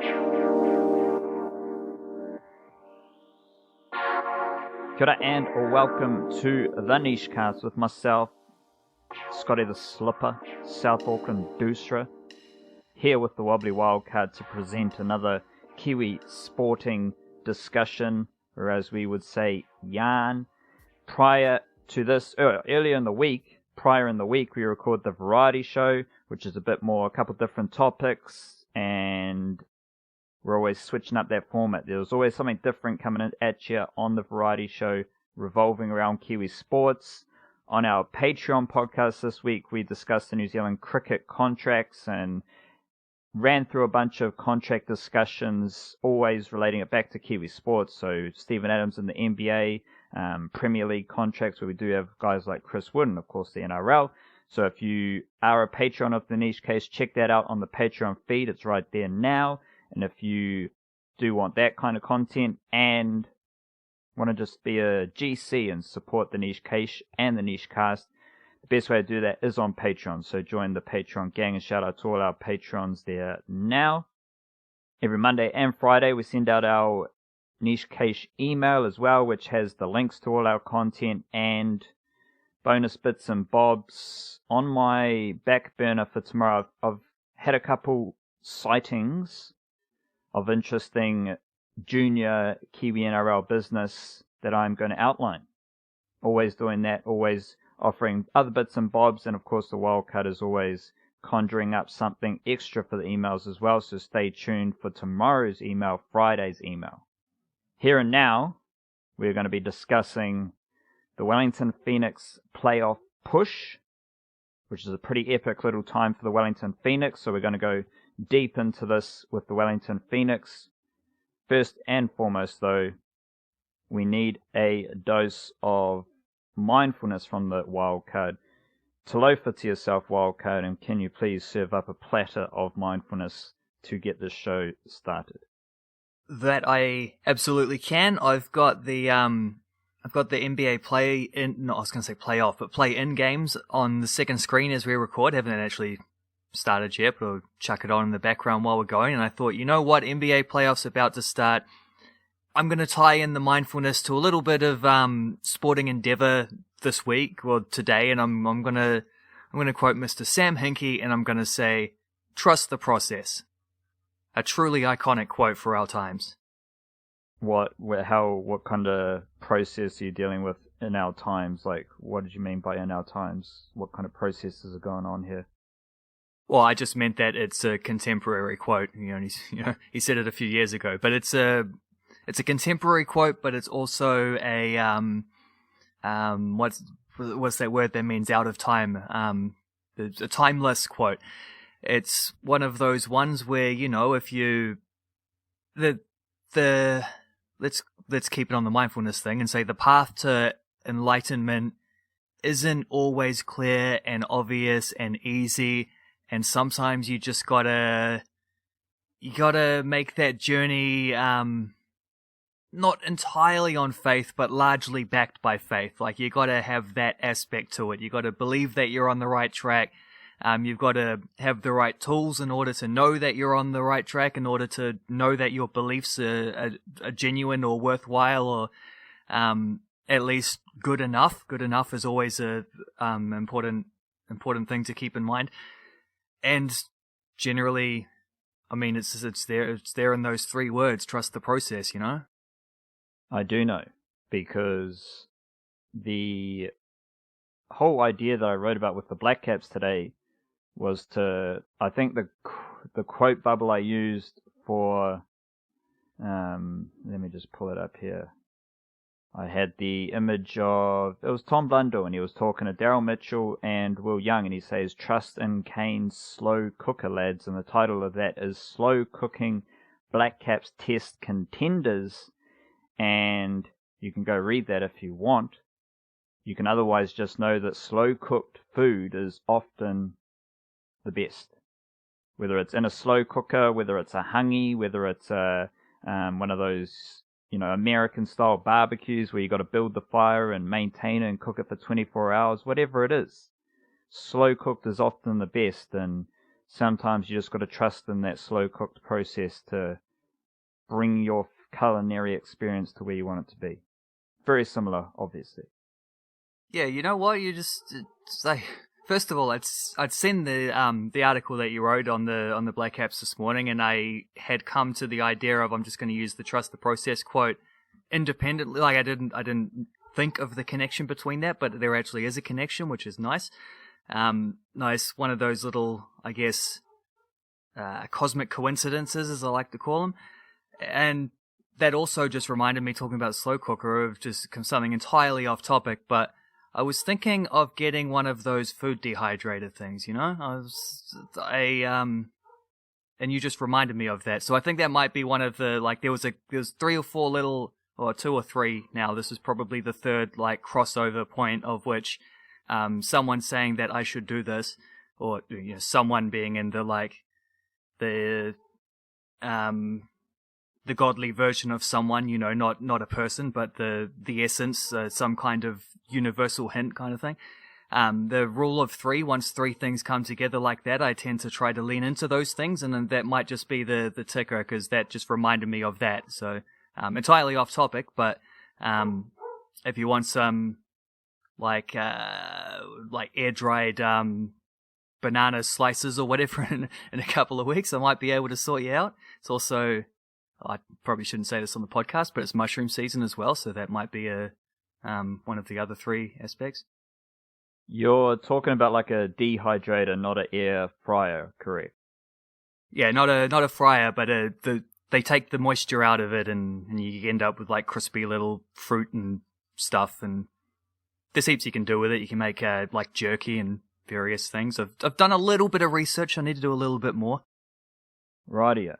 Kia ora and welcome to the Niche Cast with myself, Scotty the Slipper, South Auckland Doosra, here with the Wobbly Wildcard to present another Kiwi sporting discussion, or as we would say, yarn. Prior in the week, we record the variety show, which is a bit more, a couple different topics, and we're always switching up that format. There's always something different coming in at you on the variety show revolving around Kiwi sports. On our Patreon podcast this week, we discussed the New Zealand cricket contracts and ran through a bunch of contract discussions, always relating it back to Kiwi sports. So Stephen Adams in the NBA, Premier League contracts, where we do have guys like Chris Wood and, of course, the NRL. So if you are a Patreon of the Niche Case, check that out on the Patreon feed. It's right there now. And if you do want that kind of content and want to just be a GC and support the Niche Case and the Niche Cast, the best way to do that is on Patreon. So join the Patreon gang, and shout out to all our patrons there now. Every Monday and Friday we send out our Niche Case email as well, which has the links to all our content and bonus bits and bobs. On my back burner for tomorrow, I've had a couple sightings of interesting junior Kiwi NRL business that I'm going to outline. Always doing that, always offering other bits and bobs, and of course the Wildcard is always conjuring up something extra for the emails as well, so stay tuned for tomorrow's email, Friday's email. Here and now, we're going to be discussing the Wellington Phoenix playoff push, which is a pretty epic little time for the Wellington Phoenix, so we're going to go deep into this with the Wellington Phoenix. First and foremost, though, we need a dose of mindfulness from the Wildcard. Talofa to yourself, Wildcard, and can you please serve up a platter of mindfulness to get this show started? That I absolutely can. I've got the NBA play-in games on the second screen as we record. Haven't actually started yet, but I'll chuck it on in the background while we're going. And I thought, you know what, NBA playoffs about to start. I'm going to tie in the mindfulness to a little bit of sporting endeavor this week or today, and I'm going to quote Mr. Sam Hinkie, and I'm going to say, trust the process. A truly iconic quote for our times. What kind of process are you dealing with in our times? Like, what did you mean by in our times? What kind of processes are going on here? Well, I just meant that it's a contemporary quote. He said it a few years ago, but it's a contemporary quote, but it's also a what's that word that means out of time? It's a timeless quote. It's one of those ones where, if you let's keep it on the mindfulness thing and say the path to enlightenment isn't always clear and obvious and easy. And sometimes you just gotta make that journey, not entirely on faith, but largely backed by faith. Like, you gotta have that aspect to it. You gotta believe that you're on the right track. You've gotta have the right tools in order to know that you're on the right track, in order to know that your beliefs are genuine or worthwhile, or, at least good enough. Good enough is always a, important thing to keep in mind. And generally, I mean, it's there in those three words, trust the process, I do know, because the whole idea that I wrote about with the Black Caps today was I think the quote bubble I used for, let me just pull it up here. I had the image of, it was Tom Blundell, and he was talking to Daryl Mitchell and Will Young, and he says, trust in Kane's slow cooker, lads, and the title of that is Slow Cooking Black Caps Test Contenders, and you can go read that if you want. You can otherwise just know that slow cooked food is often the best. Whether it's in a slow cooker, whether it's a hangi, whether it's one of those American style barbecues where you got to build the fire and maintain it and cook it for 24 hours, whatever it is. Slow cooked is often the best, and sometimes you just got to trust in that slow-cooked process to bring your culinary experience to where you want it to be. Very similar, obviously. Yeah, you know what? You just like, first of all, I'd seen the article that you wrote on the Black Caps this morning, and I had come to the idea of I'm just going to use the trust the process quote independently. Like I didn't think of the connection between that, but there actually is a connection, which is nice. Nice, one of those little, I guess, cosmic coincidences, as I like to call them, and that also just reminded me, talking about slow cooker, of just something entirely off topic, but I was thinking of getting one of those food dehydrator things, you know? And you just reminded me of that. So I think that might be one of the, like, there was 3 or 4 little, or 2 or 3 now, this is probably the third, like, crossover point of which, someone saying that I should do this, or, you know, someone being in the, like, the godly version of someone, you know, not a person, but the essence, some kind of universal hint kind of thing. The rule of 3, once 3 things come together like that, I tend to try to lean into those things, and then that might just be the ticker, because that just reminded me of that. So, entirely off topic, but if you want some, like air-dried banana slices or whatever in a couple of weeks, I might be able to sort you out. It's also, I probably shouldn't say this on the podcast, but it's mushroom season as well, so that might be one of the other 3 aspects. You're talking about like a dehydrator, not an air fryer, correct? Yeah, not a fryer, but they take the moisture out of it, and you end up with like crispy little fruit and stuff, and there's heaps you can do with it. You can make like jerky and various things. I've done a little bit of research. I need to do a little bit more. Rightio.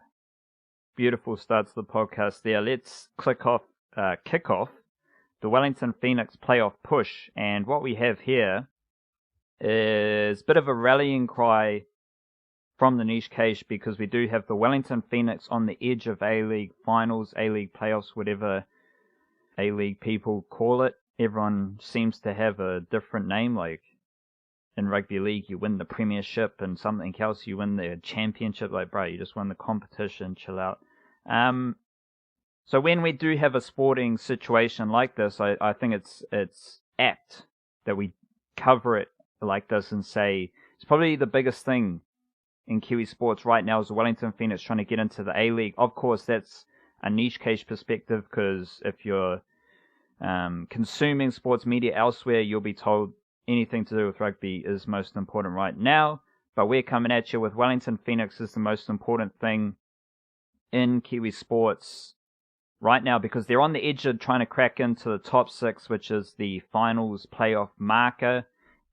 Beautiful start to the podcast there. Let's kick off the Wellington Phoenix playoff push. And what we have here is a bit of a rallying cry from the niche case, because we do have the Wellington Phoenix on the edge of A-League finals, A-League playoffs, whatever A-League people call it. Everyone seems to have a different name. Like in rugby league, you win the premiership, and something else, you win the championship. Like, bro, you just won the competition, chill out. So when we do have a sporting situation like this, I think it's apt that we cover it like this and say it's probably the biggest thing in Kiwi sports right now is the Wellington Phoenix trying to get into the A-League. Of course, that's a niche case perspective, because if you're consuming sports media elsewhere, you'll be told anything to do with rugby is most important right now. But we're coming at you with Wellington Phoenix is the most important thing in Kiwi sports right now, because they're on the edge of trying to crack into the top 6, which is the finals playoff marker.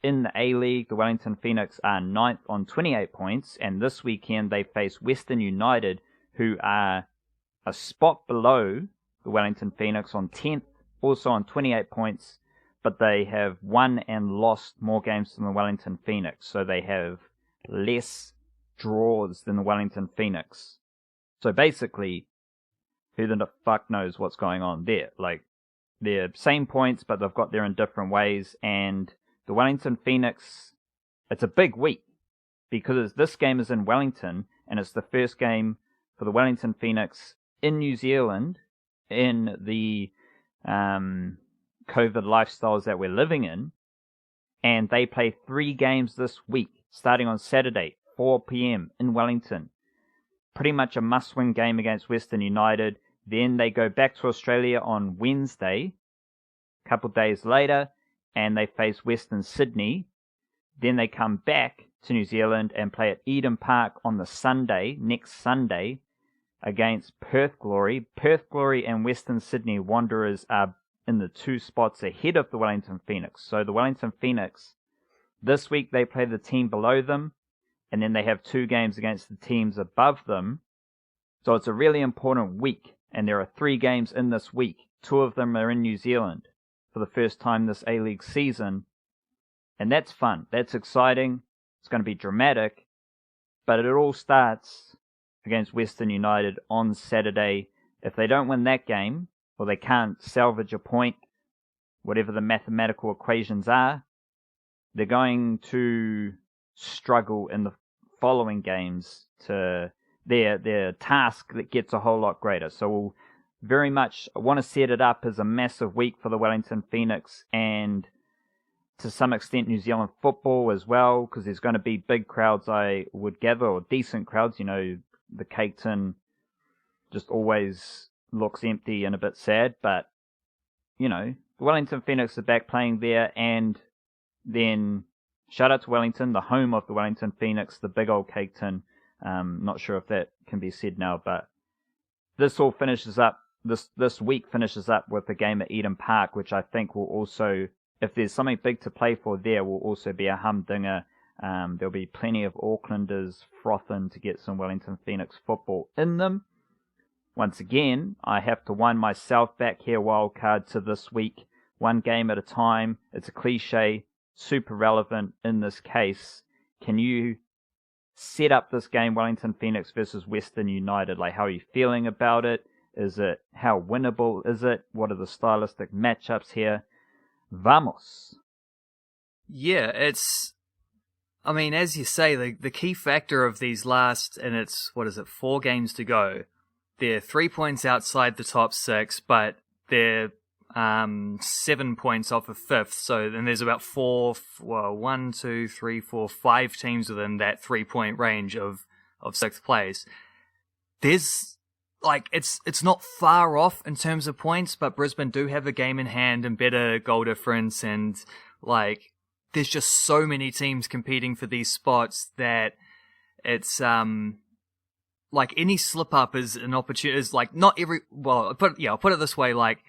In the A-League, the Wellington Phoenix are 9th on 28 points, and this weekend they face Western United, who are a spot below the Wellington Phoenix on 10th, also on 28 points, but they have won and lost more games than the Wellington Phoenix, so they have less draws than the Wellington Phoenix. So basically, who the fuck knows what's going on there? Like, they're same points, but they've got there in different ways, and the Wellington Phoenix, it's a big week, because this game is in Wellington, and it's the first game for the Wellington Phoenix in New Zealand, in the COVID lifestyles that we're living in, and they play 3 games this week, starting on Saturday, 4 p.m. in Wellington. Pretty much a must-win game against Western United. Then they go back to Australia on Wednesday, a couple of days later, and they face Western Sydney. Then they come back to New Zealand and play at Eden Park on the Sunday, next Sunday, against Perth Glory. Perth Glory and Western Sydney Wanderers are in the 2 spots ahead of the Wellington Phoenix. So the Wellington Phoenix, this week they play the team below them, and then they have 2 games against the teams above them. So it's a really important week, and there are 3 games in this week. 2 of them are in New Zealand for the first time this A-League season, and that's fun. That's exciting. It's going to be dramatic, but it all starts against Western United on Saturday. If they don't win that game, or they can't salvage a point, whatever the mathematical equations are, they're going to struggle in the following games to their task that gets a whole lot greater. So we'll very much want to set it up as a massive week for the Wellington Phoenix and to some extent New Zealand football as well, because there's going to be big crowds, I would gather, or decent crowds. You know, the Cake Tin just always looks empty and a bit sad, but, you know, the Wellington Phoenix are back playing there, and then shout out to Wellington, the home of the Wellington Phoenix, the big old Cake Tin. Not sure if that can be said now, but this all finishes up, this week finishes up with a game at Eden Park, which I think will also, if there's something big to play for there, will also be a humdinger. There'll be plenty of Aucklanders frothing to get some Wellington Phoenix football in them. Once again, I have to wind myself back here, wildcard, to this week, one game at a time. It's a cliche, super relevant in this case. Can you set up this game, Wellington Phoenix versus Western United? Like, how are you feeling about it? How winnable is it? What are the stylistic matchups here? Vamos. Yeah, I mean, as you say, the key factor of these last, and it's, 4 games to go. They're 3 points outside the top 6, but they're 7 points off of 5th. So then there's about 5 teams within that 3-point range of 6th place. There's, like, it's not far off in terms of points, but Brisbane do have a game in hand and better goal difference, and, like, there's just so many teams competing for these spots that it's, like, any slip up is an opportunity, is like, not every, well, I'll put it this way, like,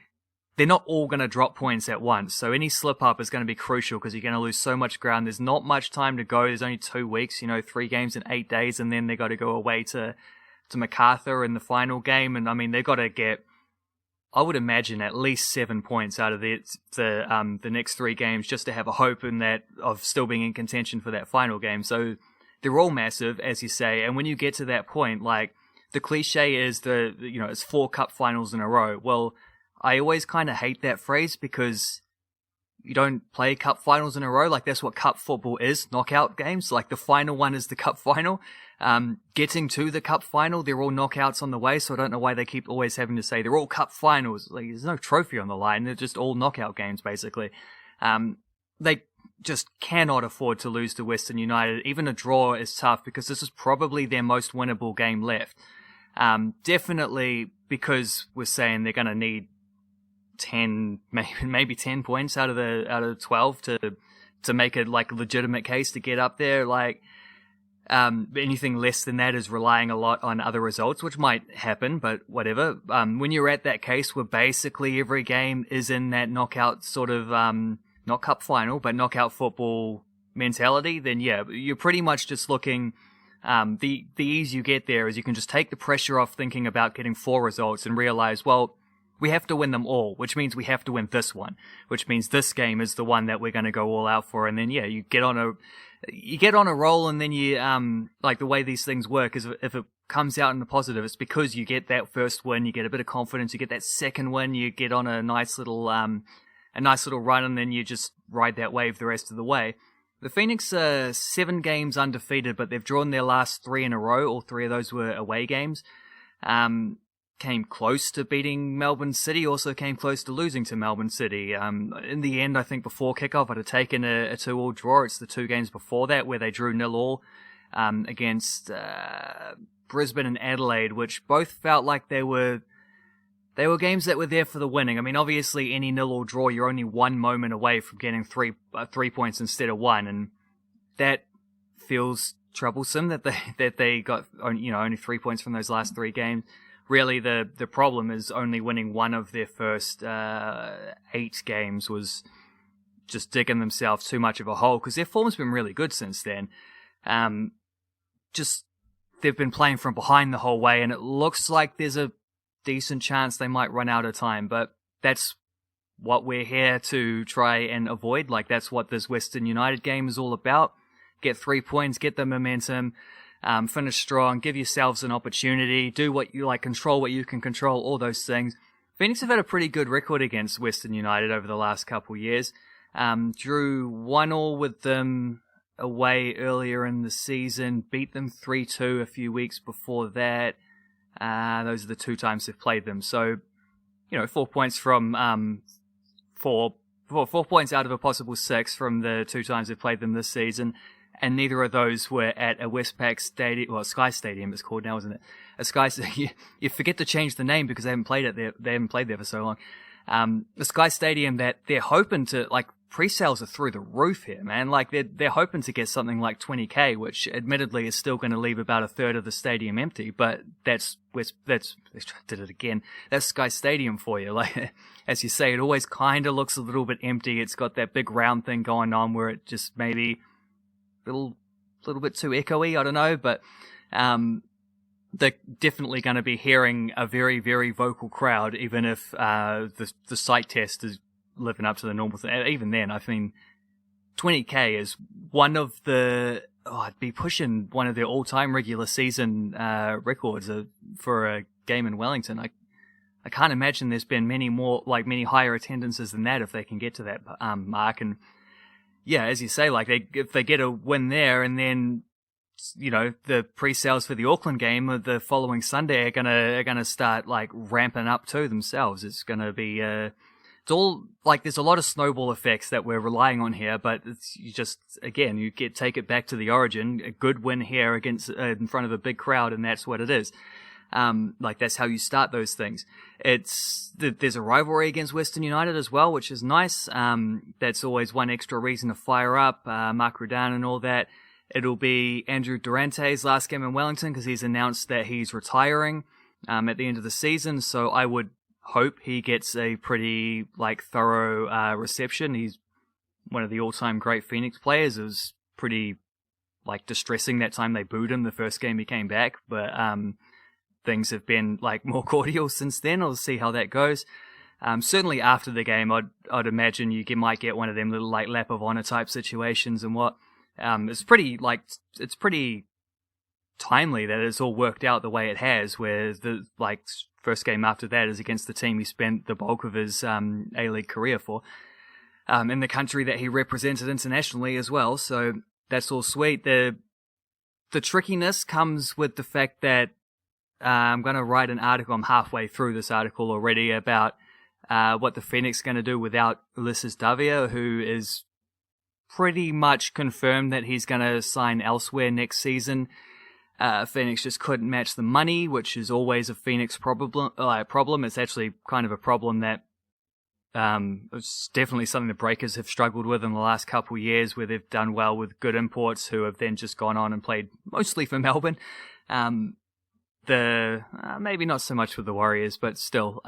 they're not all going to drop points at once. So any slip up is going to be crucial because you're going to lose so much ground. There's not much time to go. There's only 2 weeks, 3 games in 8 days, and then they got to go away to MacArthur in the final game. And I mean, they've got to get, I would imagine, at least 7 points out of the next 3 games just to have a hope in that of still being in contention for that final game. So they're all massive, as you say. And when you get to that point, like, the cliche is it's 4 cup finals in a row. Well, I always kind of hate that phrase because you don't play cup finals in a row. Like, that's what cup football is, knockout games. Like, the final one is the cup final. Getting to the cup final, they're all knockouts on the way, so I don't know why they keep always having to say they're all cup finals. Like, there's no trophy on the line. They're just all knockout games, basically. They just cannot afford to lose to Western United. Even a draw is tough because this is probably their most winnable game left. Definitely because we're saying they're going to need 10, maybe 10 points out of 12 to make it like a legitimate case to get up there. Like, anything less than that is relying a lot on other results, which might happen, but whatever. When you're at that case where basically every game is in that knockout sort of, not cup final, but knockout football mentality, then yeah, you're pretty much just looking, the ease you get there is you can just take the pressure off thinking about getting 4 results and realize, well, we have to win them all, which means we have to win this one, which means this game is the one that we're going to go all out for. And then, yeah, you get on a roll, and then you, like, the way these things work is if it comes out in the positive, it's because you get that first win, you get a bit of confidence, you get that second win, you get on a nice little run, and then you just ride that wave the rest of the way. The Phoenix are 7 games undefeated, but they've drawn their last 3 in a row. All 3 of those were away games. Came close to beating Melbourne City, also came close to losing to Melbourne City. In the end, I think before kickoff, I'd have taken a 2-2 draw. It's the 2 games before that where they drew 0-0 against Brisbane and Adelaide, which both felt like they were games that were there for the winning. I mean, obviously, any 0-0 draw, you're only 1 moment away from getting 3 points instead of 1, and that feels troublesome that they got only 3 points from those last 3 games. Really, the problem is only winning 1 of their first 8 games was just digging themselves too much of a hole, because their form's been really good since then. Just they've been playing from behind the whole way, and it looks like there's a decent chance they might run out of time, but that's what we're here to try and avoid. Like, that's what this Western United game is all about. Get 3 points, get the momentum, finish strong, give yourselves an opportunity, do what you like, control what you can control, all those things. Phoenix have had a pretty good record against Western United over the last couple of years. Drew 1-1 with them away earlier in the season, beat them 3-2 a few weeks before that. Those are the 2 times they've played them. So, 4 points from 4 points out of a possible 6 from the 2 times they've played them this season. And neither of those were at a Westpac Stadium, well, Sky Stadium it's called now, isn't it? A Sky. You forget to change the name because they haven't played it there. They haven't played there for so long. The Sky Stadium that they're hoping to, like, pre-sales are through the roof here, man. Like, they're hoping to get something like 20k, which admittedly is still going to leave about a third of the stadium empty. But that's did it again. That's Sky Stadium for you. Like, as you say, it always kind of looks a little bit empty. It's got that big round thing going on where it just maybe little bit too echoey, I don't know, but they're definitely going to be hearing a very, very vocal crowd, even if the site test is living up to the normal thing. Even then, I mean, 20k is one of the I'd be pushing one of their all-time regular season records for a game in Wellington. I can't imagine there's been many higher attendances than that if they can get to that mark. And yeah, as you say, like if they get a win there, and then the pre-sales for the Auckland game of the following Sunday are gonna start like ramping up too themselves. It's gonna be it's all like there's a lot of snowball effects that we're relying on here, but take it back to the origin. A good win here against in front of a big crowd, and that's what it is. Like that's how you start those things. There's a rivalry against Western United as well, which is nice. That's always one extra reason to fire up Mark Rudan and all that. It'll be Andrew Durante's last game in Wellington because he's announced that he's retiring at the end of the season. So I would hope he gets a pretty thorough reception. He's one of the all-time great Phoenix players. It was pretty distressing that time they booed him the first game he came back, but things have been more cordial since then. We'll see how that goes. Certainly after the game, I'd imagine you might get one of them little lap of honor type situations and what. It's pretty timely that it's all worked out the way it has, where the first game after that is against the team he spent the bulk of his A-League career for, in the country that he represented internationally as well. So that's all sweet. The trickiness comes with the fact that I'm going to write an article. I'm halfway through this article already about what the Phoenix are going to do without Ulysses Davia, who is pretty much confirmed that he's going to sign elsewhere next season. Phoenix just couldn't match the money, which is always a Phoenix problem. It's actually kind of a problem that it's definitely something the Breakers have struggled with in the last couple of years, where they've done well with good imports who have then just gone on and played mostly for Melbourne. Maybe not so much with the Warriors, but still.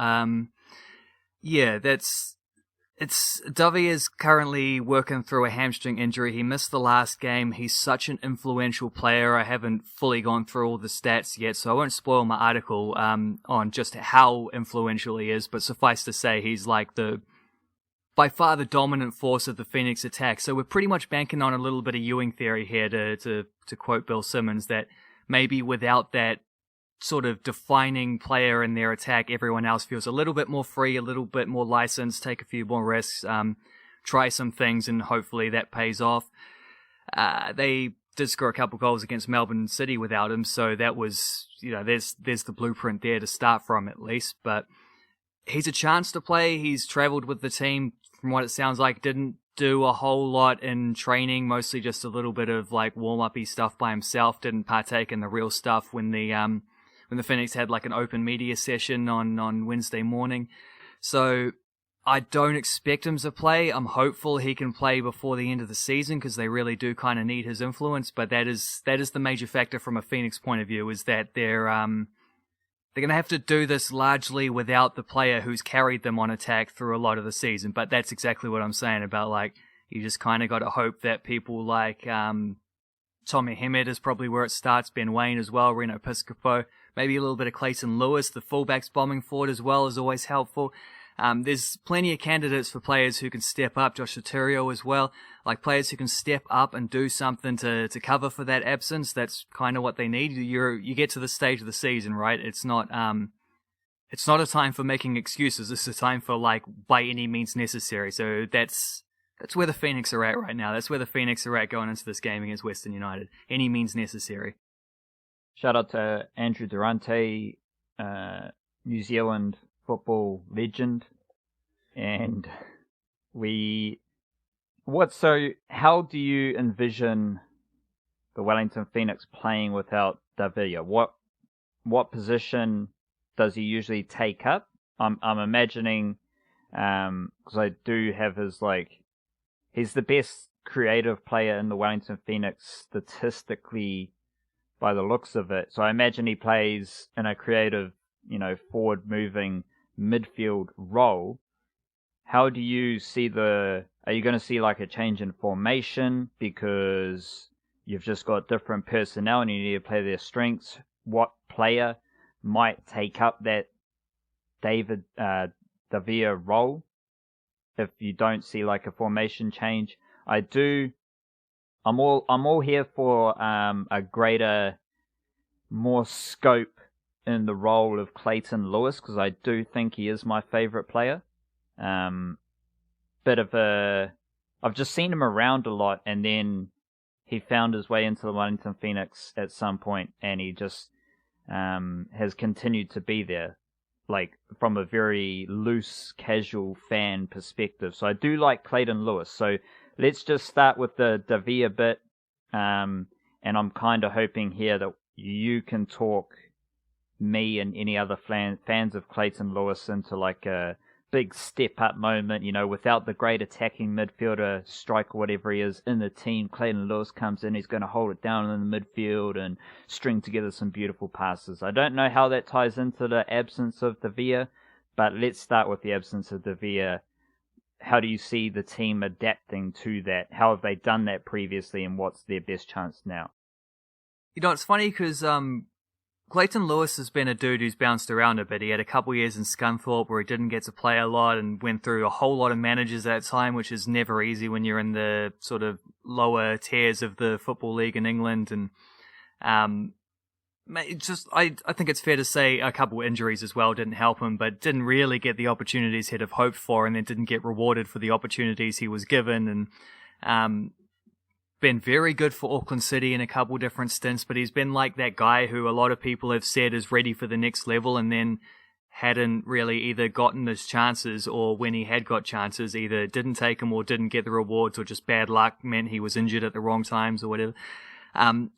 Dovey is currently working through a hamstring injury. He missed the last game. He's such an influential player. I haven't fully gone through all the stats yet, so I won't spoil my article on just how influential he is, but suffice to say he's by far the dominant force of the Phoenix attack. So we're pretty much banking on a little bit of Ewing theory here to quote Bill Simmons, that maybe without that sort of defining player in their attack, everyone else feels a little bit more free, a little bit more licensed, take a few more risks, try some things, and hopefully that pays off. They did score a couple goals against Melbourne City without him, so that was, there's the blueprint there to start from at least. But he's a chance to play. He's travelled with the team, from what it sounds like, didn't do a whole lot in training, mostly just a little bit of warm-uppy stuff by himself, didn't partake in the real stuff when the Phoenix had an open media session on Wednesday morning. So I don't expect him to play. I'm hopeful he can play before the end of the season because they really do kind of need his influence. But that is the major factor from a Phoenix point of view, is that they're going to have to do this largely without the player who's carried them on attack through a lot of the season. But that's exactly what I'm saying about you just kind of got to hope that people Tommy Hemed is probably where it starts, Ben Wayne as well, Reno Piscopo, maybe a little bit of Clayton Lewis, the fullbacks bombing forward as well is always helpful. There's plenty of candidates for players who can step up, Josh Soterio as well, players who can step up and do something to cover for that absence. That's kind of what they need. You get to this stage of the season, right? It's not a time for making excuses. It's a time for by any means necessary. So that's That's where the Phoenix are at right now. That's where the Phoenix are at going into this game against Western United. Any means necessary. Shout out to Andrew Durante, New Zealand football legend. And how do you envision the Wellington Phoenix playing without Davia? What position does he usually take up? I'm imagining, because I do have he's the best creative player in the Wellington Phoenix statistically by the looks of it. So I imagine he plays in a creative, forward moving midfield role. How do you see are you going to see a change in formation because you've just got different personnel and you need to play their strengths? What player might take up that Davia role if you don't see a formation change? I'm all here for a greater, more scope in the role of Clayton Lewis, because I do think he is my favorite player. I've just seen him around a lot, and then he found his way into the Wellington Phoenix at some point, and he just has continued to be there, from a very loose, casual fan perspective. So I do like Clayton Lewis. So let's just start with the Davia bit, and I'm kind of hoping here that you can talk me and any other fans of Clayton Lewis into a big step-up moment, without the great attacking midfielder, striker, whatever he is, in the team. Clayton Lewis comes in, he's going to hold it down in the midfield and string together some beautiful passes. I don't know how that ties into the absence of Davia, but let's start with the absence of Davia. How do you see the team adapting to that? How have they done that previously, and what's their best chance now? It's funny because Clayton Lewis has been a dude who's bounced around a bit. He had a couple years in Scunthorpe where he didn't get to play a lot and went through a whole lot of managers at that time, which is never easy when you're in the sort of lower tiers of the Football League in England. And I think it's fair to say a couple of injuries as well didn't help him, but didn't really get the opportunities he'd have hoped for, and then didn't get rewarded for the opportunities he was given. And been very good for Auckland City in a couple different stints, but he's been like that guy who a lot of people have said is ready for the next level, and then hadn't really either gotten his chances, or when he had got chances, either didn't take them or didn't get the rewards, or just bad luck meant he was injured at the wrong times or whatever.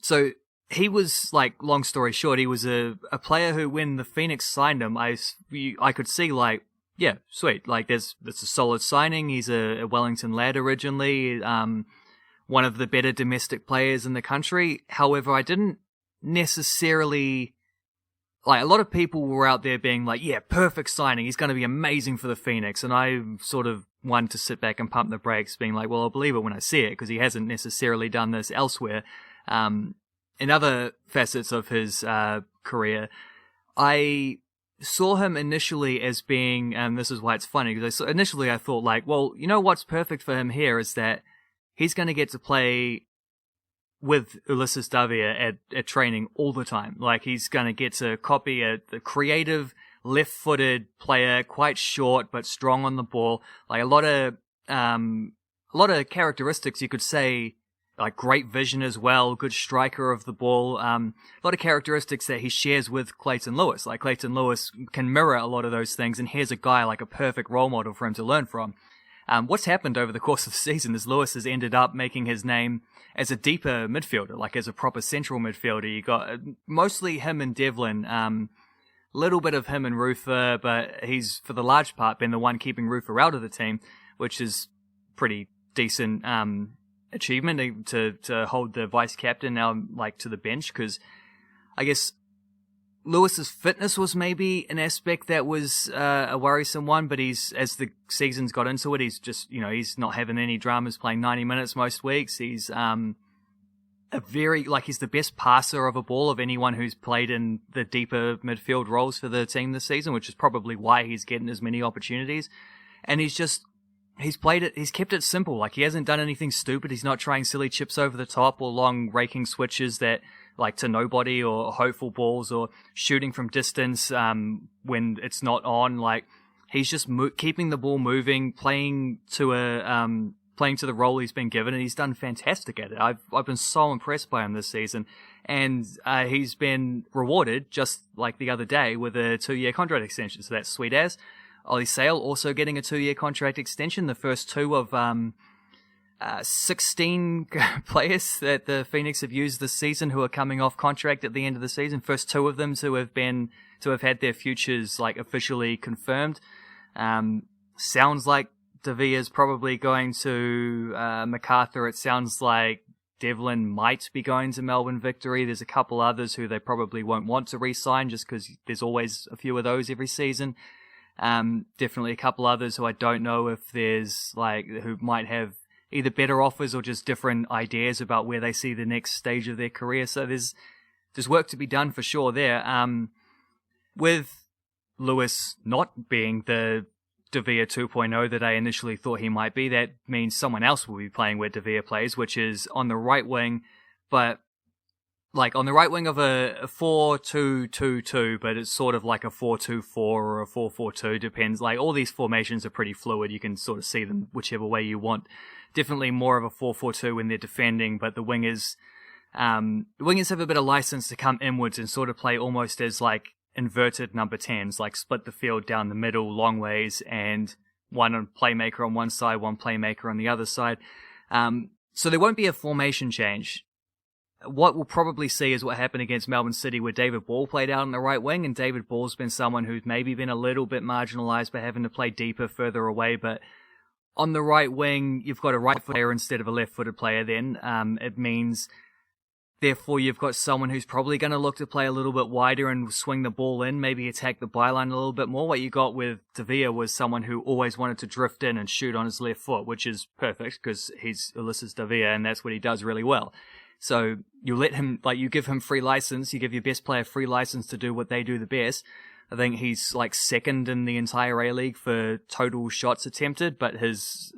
So he was, long story short, he was a player who, when the Phoenix signed him, I could see yeah, sweet, that's a solid signing. He's a Wellington lad originally, one of the better domestic players in the country. However, I didn't necessarily... a lot of people were out there being yeah, perfect signing. He's going to be amazing for the Phoenix. And I sort of wanted to sit back and pump the brakes, being well, I'll believe it when I see it, because he hasn't necessarily done this elsewhere. In other facets of his career, I saw him initially as being, and this is why it's funny, because initially I thought well, what's perfect for him here is that he's going to get to play with Ulysses Davia at training all the time. He's going to get to copy a creative, left-footed player, quite short but strong on the ball. A lot of characteristics you could say, great vision as well, good striker of the ball. A lot of characteristics that he shares with Clayton Lewis. Clayton Lewis can mirror a lot of those things, and here's a guy a perfect role model for him to learn from. What's happened over the course of the season is Lewis has ended up making his name as a deeper midfielder, as a proper central midfielder. You got mostly him and Devlin, little bit of him and Rufer, but he's, for the large part, been the one keeping Rufer out of the team, which is pretty decent achievement to hold the vice captain now to the bench, because I guess Lewis's fitness was maybe an aspect that was a worrisome one, but as the season's got into it, he's just, he's not having any dramas playing 90 minutes most weeks. He's he's the best passer of a ball of anyone who's played in the deeper midfield roles for the team this season, which is probably why he's getting as many opportunities. And he's kept it simple. He hasn't done anything stupid. He's not trying silly chips over the top or long raking switches that to nobody, or hopeful balls, or shooting from distance when it's not on. He's just keeping the ball moving, playing to a playing to the role he's been given, and he's done fantastic at it. I've been so impressed by him this season, and he's been rewarded, just like the other day, with a 2-year contract extension, so that's sweet as. Ollie Sale also getting a 2-year contract extension, the first two of 16 players that the Phoenix have used this season who are coming off contract at the end of the season. First two of them to have had their futures like officially confirmed. Sounds like Devia's probably going to MacArthur. It sounds like Devlin might be going to Melbourne Victory. There's a couple others who they probably won't want to re-sign just because there's always a few of those every season. Definitely a couple others who I don't know if there's who might have either better offers or just different ideas about where they see the next stage of their career. So there's work to be done for sure there. With Lewis not being the Devia 2.0 that I initially thought he might be, that means someone else will be playing where Devia plays, which is on the right wing, but on the right wing of a 4-2-2-2, but it's sort of like a 4-2-4 or a 4-4-2, depends. All these formations are pretty fluid. You can sort of see them whichever way you want. Definitely more of a 4-4-2 when they're defending, but the wingers have a bit of license to come inwards and sort of play almost as inverted number 10s, split the field down the middle long ways, and one playmaker on one side, one playmaker on the other side. So there won't be a formation change. What we'll probably see is what happened against Melbourne City, where David Ball played out on the right wing, and David Ball's been someone who's maybe been a little bit marginalised by having to play deeper, further away, but on the right wing, you've got a right-footed player instead of a left-footed player then. It means, therefore, you've got someone who's probably going to look to play a little bit wider and swing the ball in, maybe attack the byline a little bit more. What you got with Devia was someone who always wanted to drift in and shoot on his left foot, which is perfect because he's Ulysses Devia and that's what he does really well. So you let him, you give him free license, you give your best player free license to do what they do the best. I think he's second in the entire A-League for total shots attempted, but his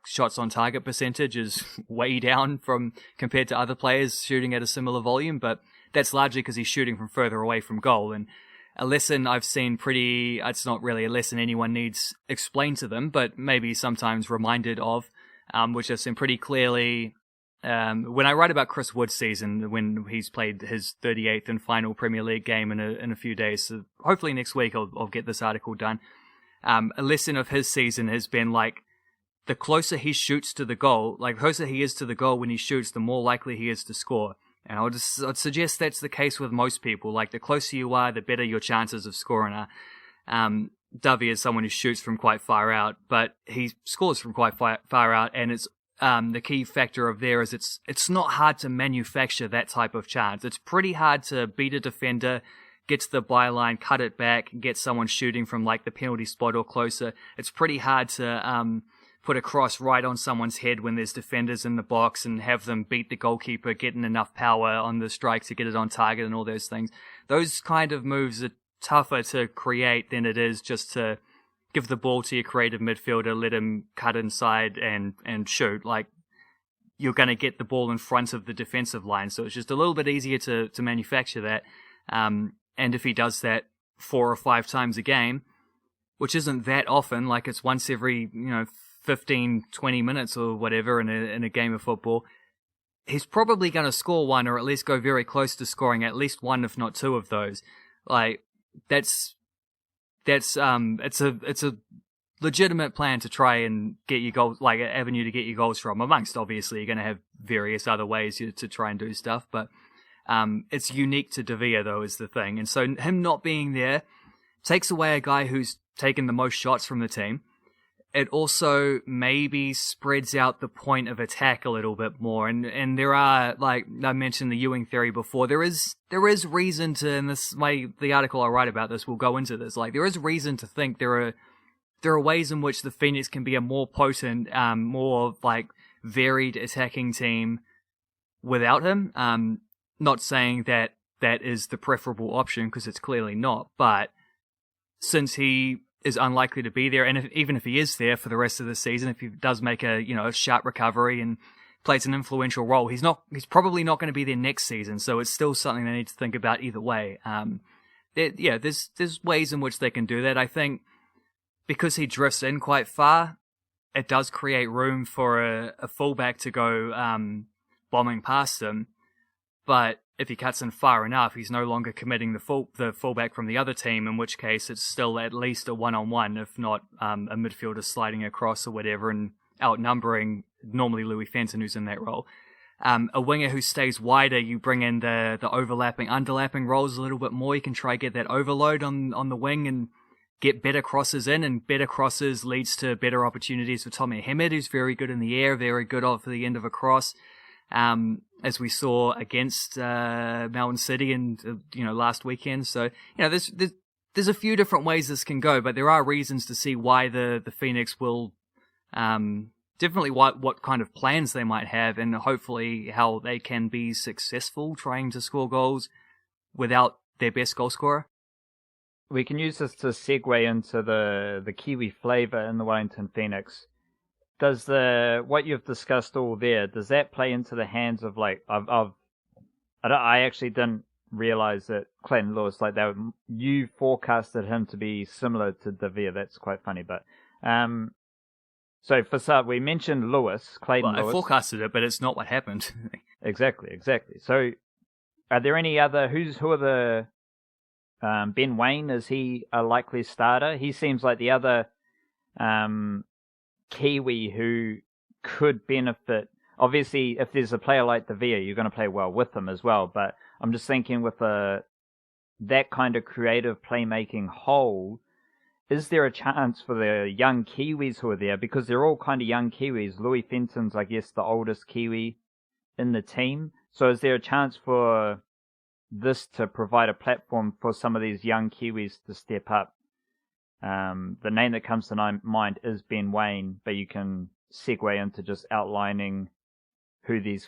shots on target percentage is way down compared to other players shooting at a similar volume, but that's largely because he's shooting from further away from goal. And a lesson I've seen it's not really a lesson anyone needs explained to them, but maybe sometimes reminded of, which I've seen pretty clearly. When I write about Chris Wood's season, when he's played his 38th and final Premier League game in a few days, so hopefully next week I'll get this article done. A lesson of his season has been the closer he shoots to the goal, the closer he is to the goal when he shoots, the more likely he is to score. And I'd suggest that's the case with most people. The closer you are, the better your chances of scoring are. Dovey is someone who shoots from quite far out, but he scores from quite far out, and it's the key factor of there is it's not hard to manufacture that type of chance. It's pretty hard to beat a defender, get to the byline, cut it back, and get someone shooting from the penalty spot or closer. It's pretty hard to put a cross right on someone's head when there's defenders in the box and have them beat the goalkeeper, getting enough power on the strike to get it on target and all those things. Those kind of moves are tougher to create than it is just to give the ball to your creative midfielder, let him cut inside and shoot. You're going to get the ball in front of the defensive line, so it's just a little bit easier to manufacture that. And if he does that 4 or 5 times a game, which isn't that often, it's once every 15, 20 minutes or whatever in a game of football, he's probably going to score one or at least go very close to scoring at least one, if not two of those. It's a legitimate plan to try and get your goals, an avenue to get your goals from, amongst obviously you're going to have various other ways to try and do stuff, but it's unique to Devia though is the thing. And so him not being there takes away a guy who's taken the most shots from the team. It also maybe spreads out the point of attack a little bit more. And there are, I mentioned the Ewing theory before, there is reason to, and the article I write about this will go into this, there is reason to think there are ways in which the Phoenix can be a more potent, more varied attacking team without him. Not saying that is the preferable option, because it's clearly not, but since he is unlikely to be there, and even if he is there for the rest of the season, if he does make a sharp recovery and plays an influential role, he's probably not going to be there next season. So it's still something they need to think about either way. There's ways in which they can do that. I think because he drifts in quite far, it does create room for a fullback to go bombing past him. But if he cuts in far enough, he's no longer committing the fullback from the other team, in which case it's still at least a one-on-one, if not a midfielder sliding across or whatever and outnumbering normally Louis Fenton, who's in that role. A winger who stays wider, you bring in the overlapping, underlapping roles a little bit more. You can try get that overload on the wing and get better crosses in, and better crosses leads to better opportunities for Tommy Hamed, who's very good in the air, very good off the end of a cross. As we saw against Melbourne City and last weekend. So there's a few different ways this can go, but there are reasons to see why the Phoenix will definitely what kind of plans they might have, and hopefully how they can be successful trying to score goals without their best goal scorer. We can use this to segue into the Kiwi flavour in the Wellington Phoenix. Does what you've discussed all there, does that play into the hands of I actually didn't realize that Clayton Lewis, you forecasted him to be similar to De Vere. That's quite funny, but so for start, we mentioned Clayton Lewis. I forecasted it, but it's not what happened. Exactly. So are there any other, who are the Ben Waine, is he a likely starter? He seems like the other Kiwi who could benefit. Obviously, if there's a player like De Vere, you're going to play well with him as well. But I'm just thinking with that kind of creative playmaking hole, is there a chance for the young Kiwis who are there? Because they're all kind of young Kiwis. Louis Fenton's, I guess, the oldest Kiwi in the team. So is there a chance for this to provide a platform for some of these young Kiwis to step up? The name that comes to mind is Ben Waine, but you can segue into just outlining who these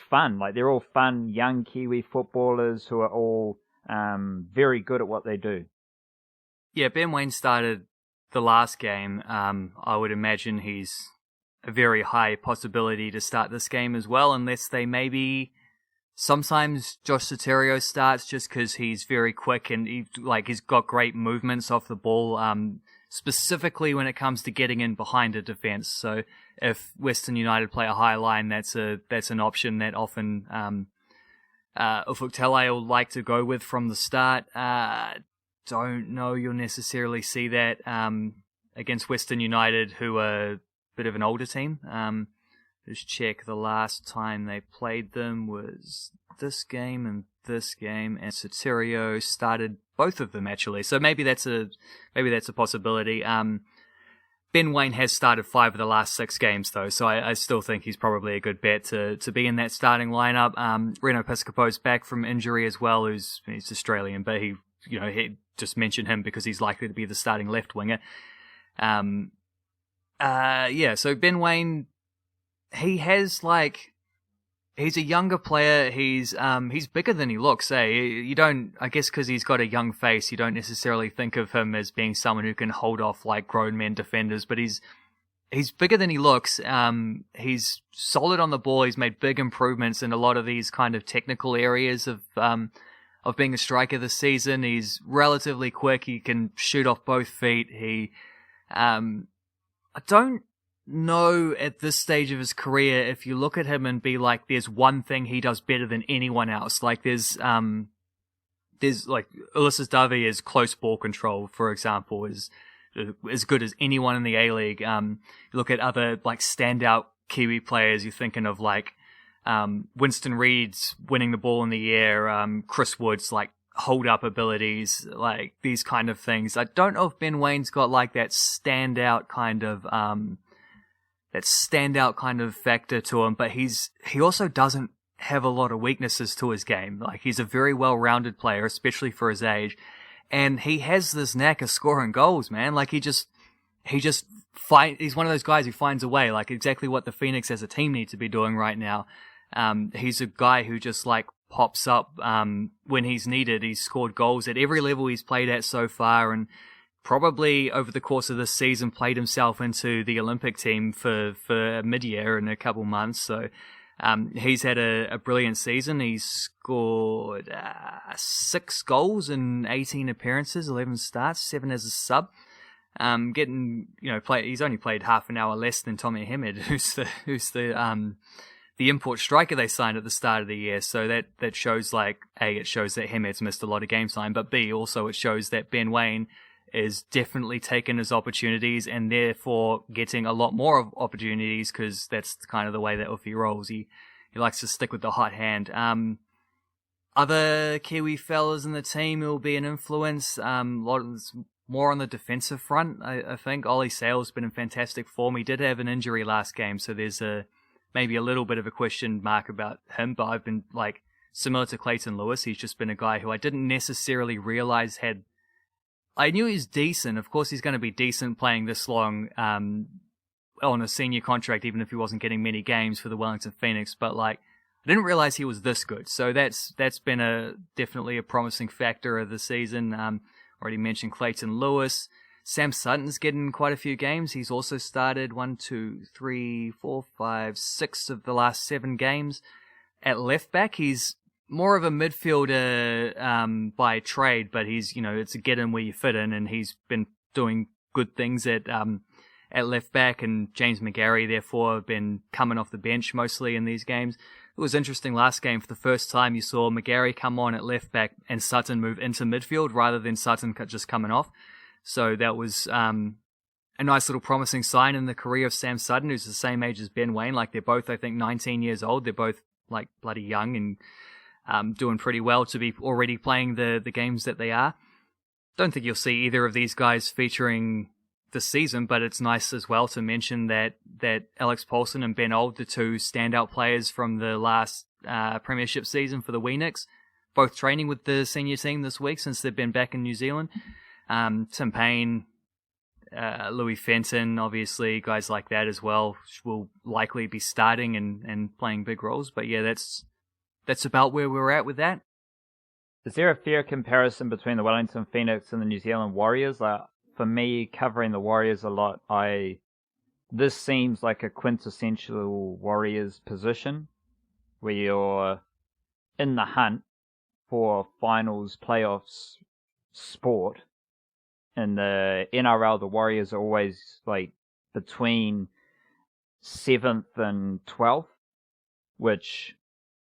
they're all fun young Kiwi footballers who are all very good at what they do. Yeah, Ben Waine started the last game. I would imagine he's a very high possibility to start this game as well, unless they maybe sometimes Josh Soterio starts just because he's very quick and he's got great movements off the ball. Specifically when it comes to getting in behind a defence. So if Western United play a high line, that's an option that often Ufuk-Talay will like to go with from the start. Don't know you'll necessarily see that against Western United, who are a bit of an older team. Just check, the last time they played them was this game, and Soterio started both of them actually. So maybe that's a possibility. Ben Waine has started 5 of the last 6 games though, so I still think he's probably a good bet to be in that starting lineup. Reno Piscopo's back from injury as well, he's Australian, but he just mentioned him because he's likely to be the starting left winger. So Ben Waine, he's a younger player. He's bigger than he looks. You don't, I guess, because he's got a young face, you don't necessarily think of him as being someone who can hold off like grown men defenders. But he's bigger than he looks. He's solid on the ball. He's made big improvements in a lot of these kind of technical areas of being a striker this season. He's relatively quick. He can shoot off both feet. I don't know at this stage of his career if you look at him and be like, there's one thing he does better than anyone else. Like there's like Ulysses Davies' close ball control, for example, is as good as anyone in the A-League. You look at other like standout Kiwi players, you're thinking of like Winston Reid's winning the ball in the air, Chris Wood's like hold up abilities, like these kind of things. I don't know if Ben Waine's got like that standout kind of factor to him, but he also doesn't have a lot of weaknesses to his game. Like he's a very well-rounded player, especially for his age, and he has this knack of scoring goals, man. Like he's one of those guys who finds a way, like exactly what the Phoenix as a team need to be doing right now. He's a guy who just like pops up when he's needed. He's scored goals at every level he's played at so far, and probably over the course of this season played himself into the Olympic team for mid-year in a couple months. So he's had a brilliant season. He's scored 6 goals in 18 appearances, 11 starts, 7 as a sub. Getting he's only played half an hour less than Tommy Hamed, who's the import striker they signed at the start of the year. So that shows it shows that Hamed's missed a lot of game time, but B, also it shows that Ben Waine is definitely taking his opportunities and therefore getting a lot more opportunities, because that's kind of the way that Uffy rolls. He likes to stick with the hot hand. Other Kiwi fellas in the team who will be an influence, more on the defensive front, I think. Ollie Sale's been in fantastic form. He did have an injury last game, so there's maybe a little bit of a question mark about him, but I've been similar to Clayton Lewis. He's just been a guy who I didn't necessarily realize I knew he was decent. Of course he's going to be decent playing this long on a senior contract, even if he wasn't getting many games for the Wellington Phoenix, but I didn't realize he was this good. So that's been definitely a promising factor of the season. Already mentioned Clayton Lewis. Sam Sutton's getting quite a few games. He's also started 6 of the last 7 games. At left back, he's more of a midfielder by trade, but he's it's a get in where you fit in, and he's been doing good things at left back. And James McGarry, therefore, been coming off the bench mostly in these games. It was interesting last game. For the first time, you saw McGarry come on at left back and Sutton move into midfield rather than Sutton just coming off. So that was a nice little promising sign in the career of Sam Sutton, who's the same age as Ben Waine. They're both, I think, 19 years old. They're both bloody young and doing pretty well to be already playing the games that they are. Don't think you'll see either of these guys featuring this season, but it's nice as well to mention that Alex Paulson and Ben Old, the two standout players from the last premiership season for the Weenix, both training with the senior team this week since they've been back in New Zealand. Tim Payne, Louis Fenton, obviously, guys like that as well will likely be starting and playing big roles. But yeah, that's about where we're at with that. Is there a fair comparison between the Wellington Phoenix and the New Zealand Warriors? For me, covering the Warriors a lot, this seems like a quintessential Warriors position where you're in the hunt for finals, playoffs, sport. In the NRL, the Warriors are always between 7th and 12th, which,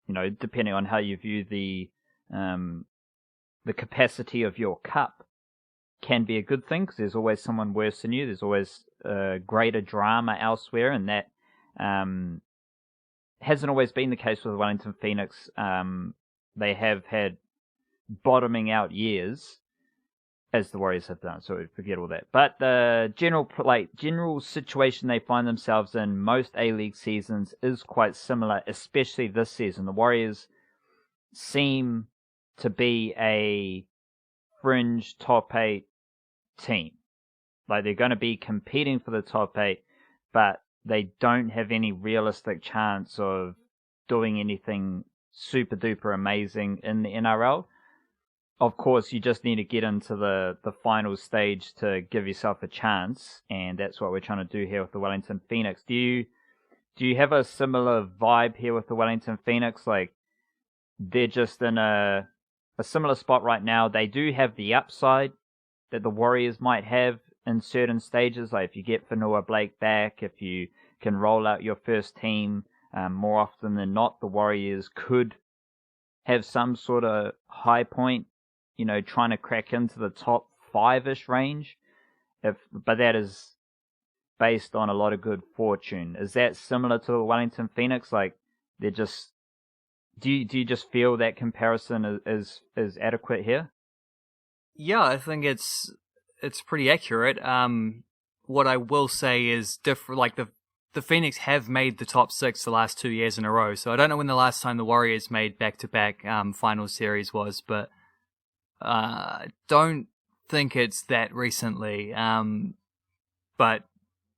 depending on how you view the capacity of your cup, can be a good thing, because there's always someone worse than you. There's always greater drama elsewhere, and that hasn't always been the case with the Wellington Phoenix. They have had bottoming out years, as the Warriors have done, so forget all that. But the general situation they find themselves in most A-League seasons is quite similar, especially this season. The Warriors seem to be a fringe top 8 team. They're going to be competing for the top 8, but they don't have any realistic chance of doing anything super duper amazing in the NRL. Of course, you just need to get into the final stage to give yourself a chance, and that's what we're trying to do here with the Wellington Phoenix. Do you have a similar vibe here with the Wellington Phoenix? They're just in a similar spot right now. They do have the upside that the Warriors might have in certain stages. If you get Whenua Blake back, if you can roll out your first team, more often than not, the Warriors could have some sort of high point, trying to crack into the top 5-ish range. But that is based on a lot of good fortune. Is that similar to the Wellington Phoenix? They're just... Do you just feel that comparison is adequate here? Yeah, I think it's pretty accurate. What I will say is different. The Phoenix have made the top 6 the last 2 years in a row. So I don't know when the last time the Warriors made back-to-back final series was, but don't think it's that recently. But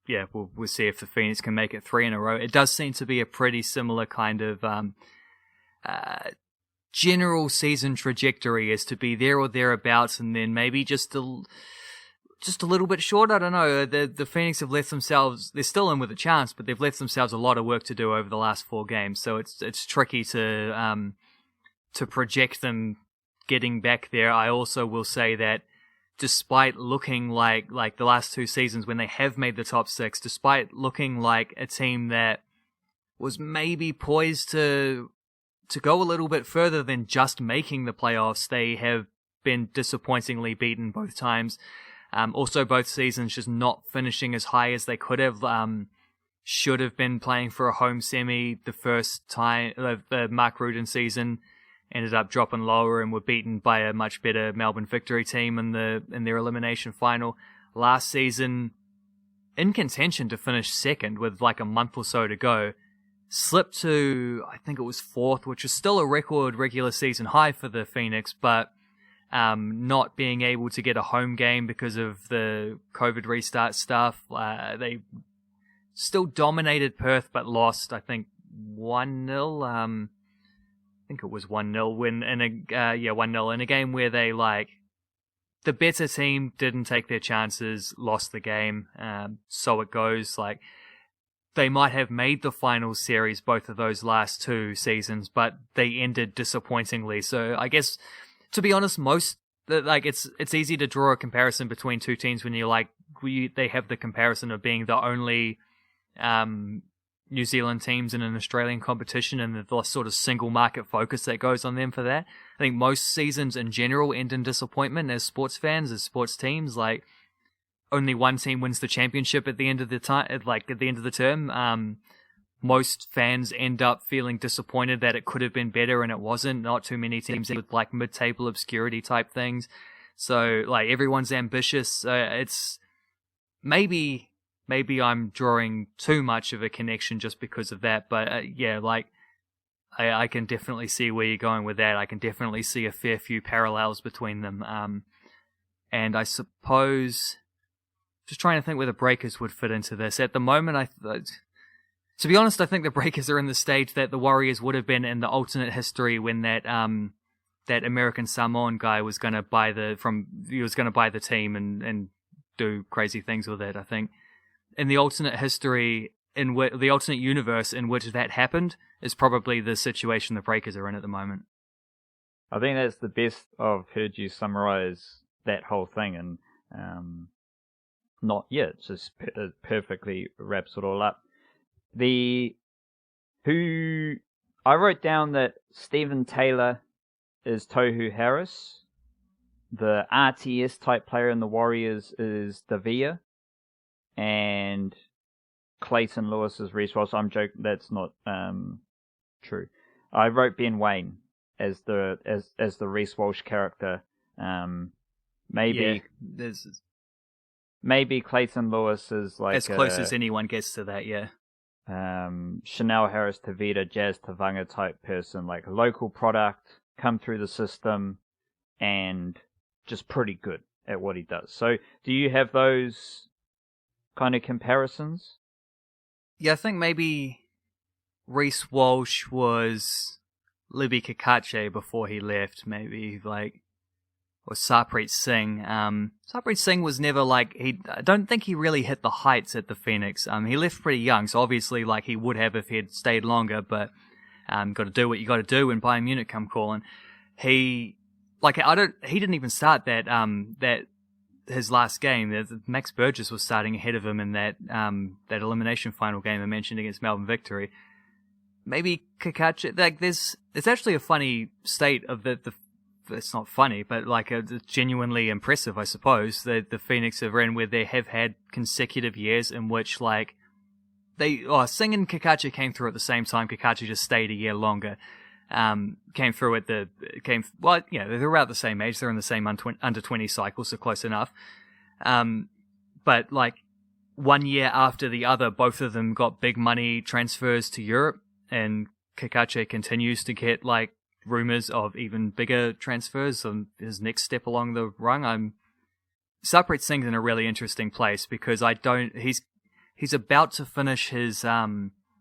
yeah, we'll see if the Phoenix can make it 3 in a row. It does seem to be a pretty similar kind of general season trajectory, is to be there or thereabouts, and then maybe just a little bit short. I don't know. The Phoenix have left themselves. They're still in with a chance, but they've left themselves a lot of work to do over the last 4 games. So it's tricky to project them getting back there. I also will say that despite looking like the last 2 seasons when they have made the top 6, despite looking like a team that was maybe poised to go a little bit further than just making the playoffs, they have been disappointingly beaten both times. Also, both seasons just not finishing as high as they could have. Should have been playing for a home semi the first time. The Mark Rudan season ended up dropping lower and were beaten by a much better Melbourne Victory team in their elimination final. Last season, in contention to finish second with like a month or so to go, slipped to, I think it was 4th, which is still a record regular season high for the Phoenix, but not being able to get a home game because of the COVID restart stuff. They still dominated Perth, but lost, I think, 1-0. I think it was 1-0 1-0 in a game where they, like, the better team didn't take their chances, lost the game. So it goes. Like, they might have made the finals series both of those last 2 seasons, but they ended disappointingly. So I guess, to be honest, it's easy to draw a comparison between 2 teams when you're like, they have the comparison of being the only New Zealand teams in an Australian competition and the sort of single market focus that goes on them for that. I think most seasons in general end in disappointment as sports fans, as sports teams. Like, only one team wins the championship at the end of the time, like at the end of the term. Most fans end up feeling disappointed that it could have been better and it wasn't. Not too many teams with like mid-table obscurity type things. So like everyone's ambitious. It's maybe I'm drawing too much of a connection just because of that. But I can definitely see where you're going with that. I can definitely see a fair few parallels between them. And I suppose, just trying to think where the Breakers would fit into this. At the moment, to be honest, I think the Breakers are in the stage that the Warriors would have been in the alternate history when that American Samoan guy was going to buy the team and do crazy things with it. I think in the alternate history, the alternate universe in which that happened is probably the situation the Breakers are in at the moment. I think that's the best I've heard you summarize that whole thing, and it just perfectly wraps it all up. I wrote down that Stephen Taylor is Tohu Harris. The RTS type player in the Warriors is Davia. And Clayton Lewis is Reece Walsh. I'm joking. That's not true. I wrote Ben Wayne as the Reece Walsh character. Maybe Clayton Lewis is like as close as anyone gets to that. Yeah. Chanel Harris Tavita, Jazz Tavanga type person, like a local product, come through the system, and just pretty good at what he does. So, do you have those kind of comparisons? Yeah, I think maybe Reece Walsh was Libby Kakache before he left, maybe, like, or Sarpreet Singh. Sarpreet Singh was never like, I don't think he really hit the heights at the Phoenix. He left pretty young, so obviously like he would have if he had stayed longer, but got to do what you got to do when Bayern Munich come calling. He didn't even start that his last game. Max Burgess was starting ahead of him in that elimination final game I mentioned against Melbourne Victory. Maybe Kakache, like it's actually a funny state of the it's not funny, but like it's genuinely impressive, I suppose, that the Phoenix are in, where they have had consecutive years in which like Singh and Kakache came through at the same time. Kakache just stayed a year longer. They're about the same age. They're in the same under 20 cycle, so close enough. But like 1 year after the other, both of them got big money transfers to Europe, and Kakache continues to get like rumors of even bigger transfers on his next step along the rung. Sarpreet Singh's in a really interesting place because he's about to finish his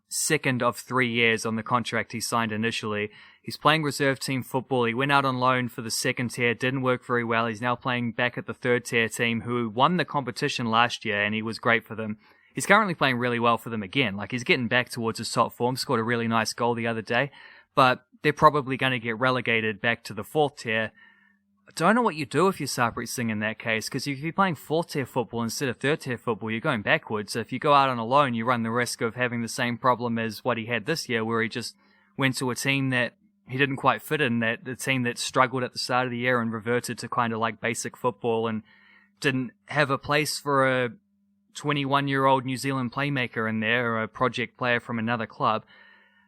second of 3 years on the contract he signed initially. He's playing reserve team football. He went out on loan for the second tier, didn't work very well. He's now playing back at the third tier team who won the competition last year, and he was great for them. He's currently playing really well for them again. Like, he's getting back towards his top form, scored a really nice goal the other day, but they're probably going to get relegated back to the fourth tier don't know what you do if you're Sarpreet Singh in that case, because if you're playing 4th-tier football instead of 3rd-tier football, you're going backwards. So if you go out on a loan, you run the risk of having the same problem as what he had this year, where he just went to a team that he didn't quite fit in, that the team that struggled at the start of the year and reverted to kind of like basic football and didn't have a place for a 21-year-old New Zealand playmaker in there or a project player from another club.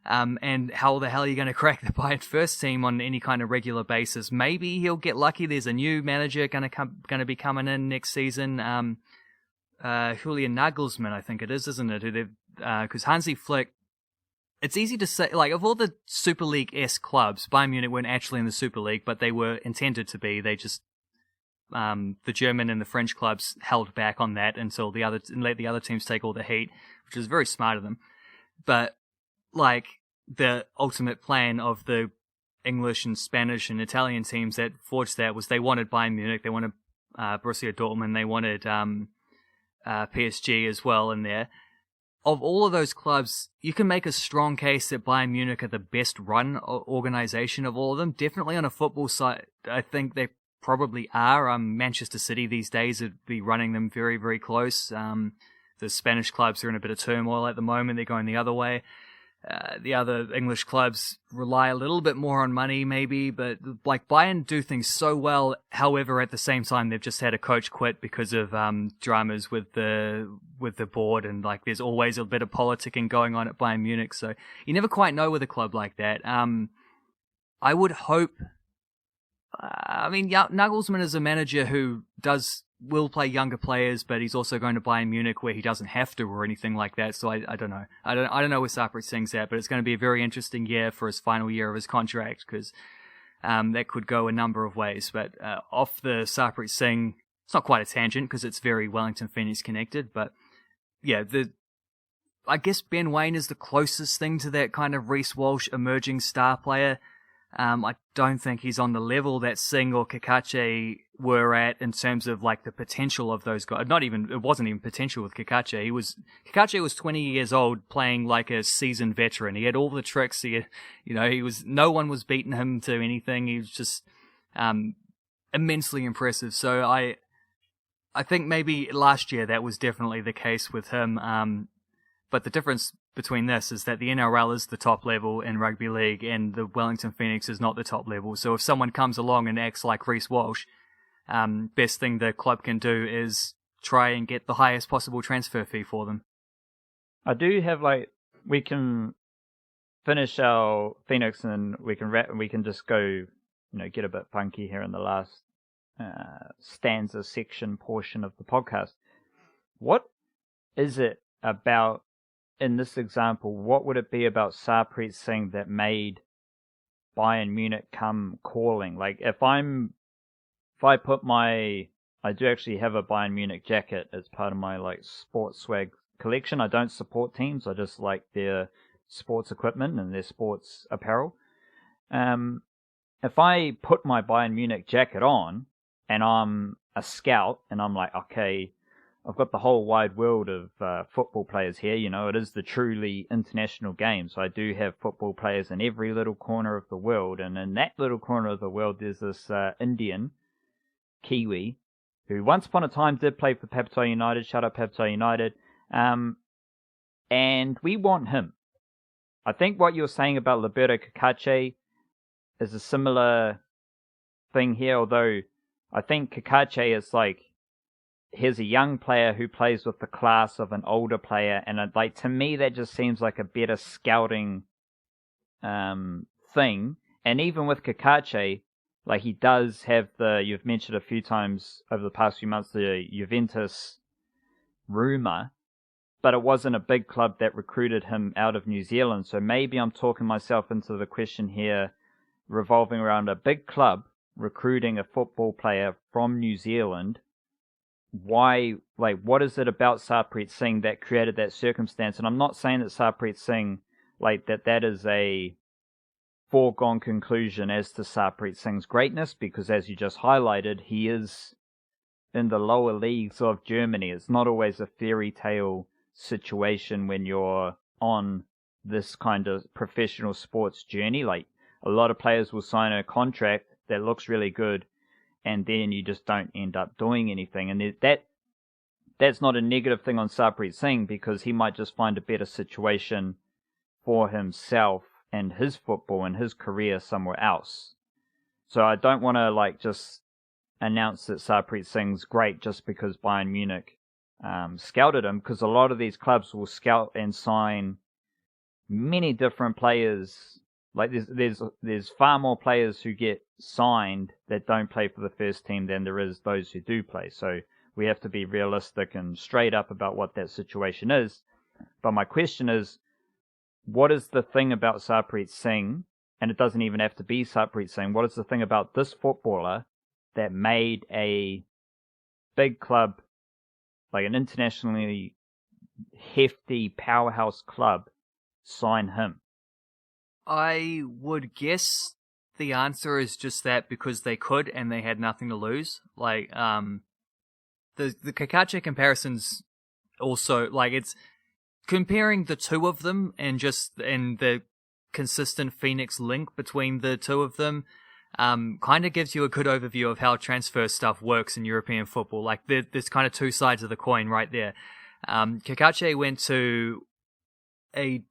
And how the hell are you going to crack the Bayern first team on any kind of regular basis? Maybe he'll get lucky. There's a new manager going to be coming in next season. Julian Nagelsmann, I think it is, isn't it? Because Hansi Flick, it's easy to say, like, of all the Super League-esque clubs, Bayern Munich weren't actually in the Super League, but they were intended to be. They just, the German and the French clubs held back on that until let the other teams take all the heat, which was very smart of them. But, like, the ultimate plan of the English and Spanish and Italian teams that forged that was they wanted Bayern Munich, they wanted Borussia Dortmund, they wanted PSG as well in there. Of all of those clubs, you can make a strong case that Bayern Munich are the best run organization of all of them. Definitely on a football side, I think they probably are. Manchester City these days would be running them very, very close. The Spanish clubs are in a bit of turmoil at the moment. They're going the other way. The other English clubs rely a little bit more on money, maybe, but like Bayern do things so well. However, at the same time, they've just had a coach quit because of dramas with the board, and like there's always a bit of politicking going on at Bayern Munich. So you never quite know with a club like that. I would hope. Nagelsmann is a manager who will play younger players, but he's also going to Bayern Munich where he doesn't have to or anything like that. So I don't know. I don't know where Sarpreet Singh's at, but it's going to be a very interesting year for his final year of his contract because that could go a number of ways. But off the Sarpreet Singh, it's not quite a tangent because it's very Wellington Phoenix connected. But yeah, I guess Ben Waine is the closest thing to that kind of Reece Walsh emerging star player. I don't think he's on the level that Singh or Kakache were at in terms of like the potential of those guys. It wasn't even potential with Kakache. Kakache was 20 years old playing like a seasoned veteran. He had all the tricks. No one was beating him to anything. He was just, immensely impressive. So I think maybe last year that was definitely the case with him. But the difference between this is that the NRL is the top level in rugby league and the Wellington Phoenix is not the top level. So if someone comes along and acts like Reece Walsh, best thing the club can do is try and get the highest possible transfer fee for them. I do have we can finish our Phoenix and we can just go, get a bit funky here in the last stanza section portion of the podcast. What is it about, in this example, what would it be about Sarpreet Singh that made Bayern Munich come calling? Like, I do actually have a Bayern Munich jacket as part of my sports swag collection. I don't support teams. I just like their sports equipment and their sports apparel. If I put my Bayern Munich jacket on and I'm a scout and I'm like, okay, I've got the whole wide world of football players here. It is the truly international game. So I do have football players in every little corner of the world. And in that little corner of the world, there's this Indian, Kiwi, who once upon a time did play for Papatoa United. Shout out Papatoa United. And we want him. I think what you're saying about Liberto Kakache is a similar thing here. Although I think Kakache is here's a young player who plays with the class of an older player, and to me that just seems like a better scouting thing. And even with Kakache, he does have you've mentioned a few times over the past few months, the Juventus rumor, but it wasn't a big club that recruited him out of New Zealand. So maybe I'm talking myself into the question here revolving around a big club recruiting a football player from New Zealand. Why, what is it about Sarpreet Singh that created that circumstance? And I'm not saying that Sarpreet Singh, that is a foregone conclusion as to Sarpreet Singh's greatness, because as you just highlighted, he is in the lower leagues of Germany. It's not always a fairy tale situation when you're on this kind of professional sports journey. A lot of players will sign a contract that looks really good, and then you just don't end up doing anything. And that's not a negative thing on Sarpreet Singh, because he might just find a better situation for himself and his football and his career somewhere else. So I don't want to just announce that Sarpreet Singh's great just because Bayern Munich scouted him, because a lot of these clubs will scout and sign many different players. Like there's far more players who get signed that don't play for the first team than there is those who do play. So we have to be realistic and straight up about what that situation is. But my question is, what is the thing about Sarpreet Singh, and it doesn't even have to be Sarpreet Singh, what is the thing about this footballer that made a big club, like an internationally hefty powerhouse club, sign him? I would guess the answer is just that because they could and they had nothing to lose. Like, the Kakache comparisons also, like, it's comparing the two of them and the consistent Phoenix link between the two of them, kind of gives you a good overview of how transfer stuff works in European football. Like, there's kind of two sides of the coin right there. Kakache went to a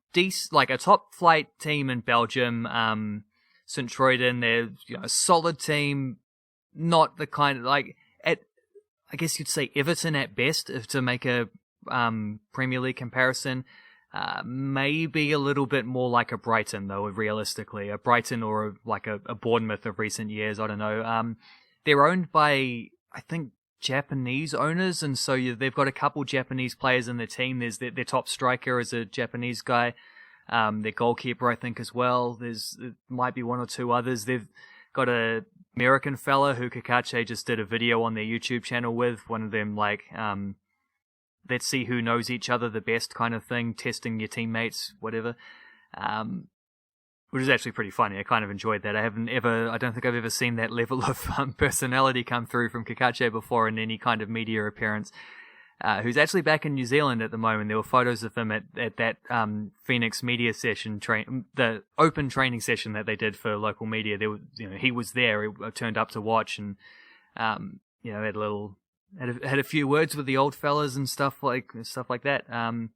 top flight team in Belgium, St. Truiden. They're a solid team, not the kind of, I guess you'd say Everton at best, if to make a Premier League comparison. Maybe a little bit more like a Brighton, though, realistically. A Brighton or a Bournemouth of recent years, I don't know. They're owned by, I think, Japanese owners, and so they've got a couple Japanese players in their team. There's their top striker is a Japanese guy. Their goalkeeper, I think, as well. There might be one or two others. They've got a American fella who Kakache just did a video on their YouTube channel with. One of them, let's see who knows each other the best kind of thing, testing your teammates, whatever. Which is actually pretty funny. I kind of enjoyed that. I don't think I've ever seen that level of personality come through from Kakache before in any kind of media appearance. Who's actually back in New Zealand at the moment. There were photos of him at that Phoenix media session, the open training session that they did for local media. He was there. He turned up to watch, and had a few words with the old fellas and stuff like that.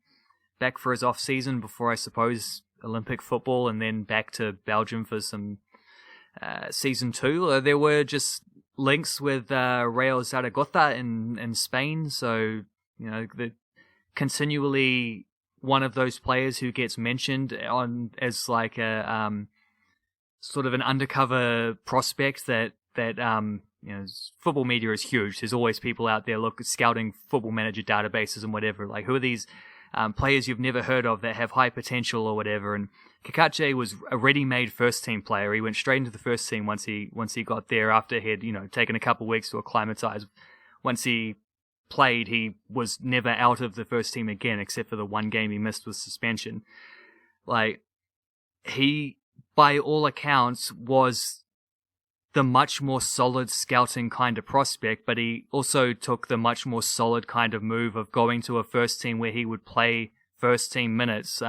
Back for his off season before, I suppose, Olympic football, and then back to Belgium for some season 2. There were just links with Real Zaragoza in Spain, so the continually one of those players who gets mentioned as like a sort of an undercover prospect that football media is huge. There's always people out there scouting football manager databases and whatever. Like, who are these players you've never heard of that have high potential or whatever? And Kakache was a ready-made first-team player. He went straight into the first team once he got there, after he had taken a couple of weeks to acclimatise. Once he played, he was never out of the first team again, except for the one game he missed with suspension. Like, he, by all accounts, was the much more solid scouting kind of prospect, but he also took the much more solid kind of move of going to a first team where he would play first team minutes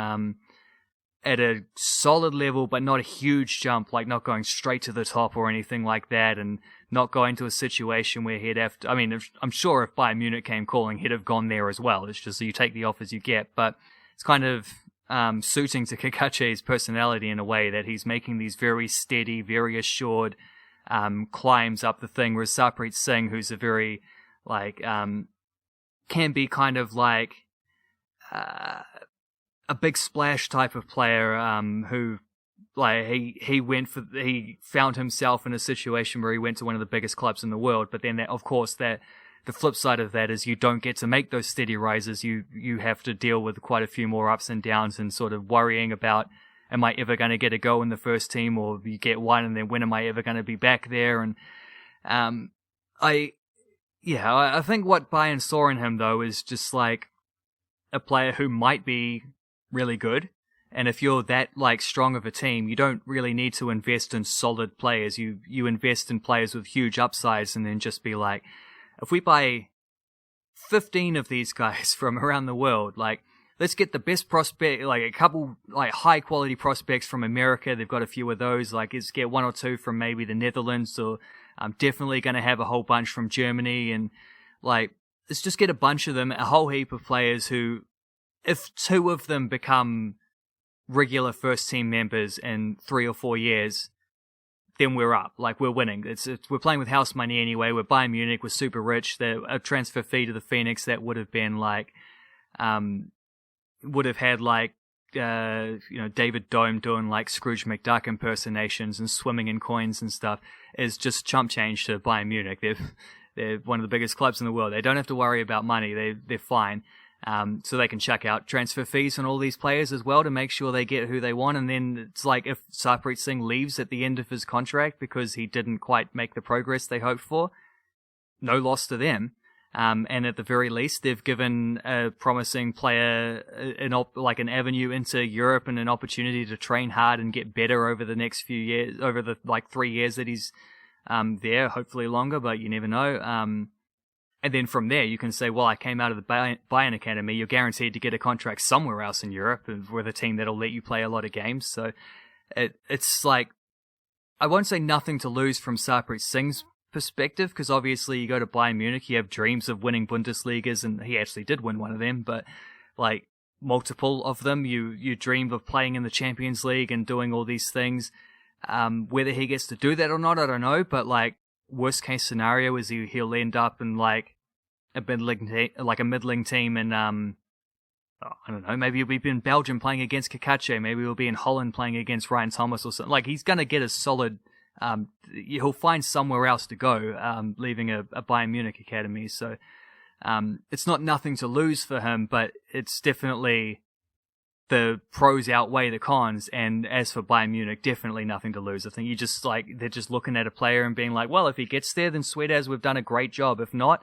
at a solid level, but not a huge jump, like not going straight to the top or anything like that, and not going to a situation where he'd have to, I'm sure if Bayern Munich came calling, he'd have gone there as well. It's just you take the offers you get, but it's kind of suiting to Kakache's personality in a way that he's making these very steady, very assured climbs up the thing, whereas Sarpreet Singh, who's a very can be kind of like a big splash type of player, who he found himself in a situation where he went to one of the biggest clubs in the world, but then the flip side of that is you don't get to make those steady rises. You have to deal with quite a few more ups and downs and sort of worrying about, am I ever going to get a go in the first team, or you get one and then when am I ever going to be back there? And I think what Bayern saw in him, though, is just like a player who might be really good. And if you're that strong of a team, you don't really need to invest in solid players. You invest in players with huge upsides, and then just be like, if we buy 15 of these guys from around the world, let's get the best prospect, a couple high quality prospects from America. They've got a few of those. Let's get one or two from maybe the Netherlands or Definitely going to have a whole bunch from Germany, and like let's just get a bunch of them, a whole heap of players who, if 2 of them become regular first team members in 3 or 4 years, then we're up. Like, we're winning. We're playing with house money anyway. We're Bayern Munich. We're super rich. A transfer fee to the Phoenix that would have been like, would have had like, David Dome doing like Scrooge McDuck impersonations and swimming in coins and stuff, is just chump change to Bayern Munich. They're one of the biggest clubs in the world. They don't have to worry about money. They're fine. So they can chuck out transfer fees on all these players as well to make sure they get who they want. And then it's like if Sarpreet Singh leaves at the end of his contract because he didn't quite make the progress they hoped for, no loss to them. And at the very least, they've given a promising player an avenue into Europe and an opportunity to train hard and get better over the next few years, over the 3 years that he's there, hopefully longer, but you never know. And then from there, you can say, well, I came out of the Bayern Academy. You're guaranteed to get a contract somewhere else in Europe with a team that'll let you play a lot of games. So it's like, I won't say nothing to lose from Sarpreet Singh's perspective, because obviously you go to Bayern Munich, you have dreams of winning Bundesligas, and he actually did win one of them, but like multiple of them. You dream of playing in the Champions League and doing all these things. Whether he gets to do that or not, I don't know, but like, worst case scenario is he'll end up in like a middling team, and I don't know, maybe he'll be in Belgium playing against Kakache, maybe he'll be in Holland playing against Ryan Thomas or something. Like, he's gonna get a solid, he'll find somewhere else to go, leaving a Bayern Munich academy. So it's not nothing to lose for him, but it's definitely, the pros outweigh the cons, and as for Bayern Munich, definitely nothing to lose. I think they're just looking at a player and being like, well, if he gets there, then sweet as, we've done a great job. If not,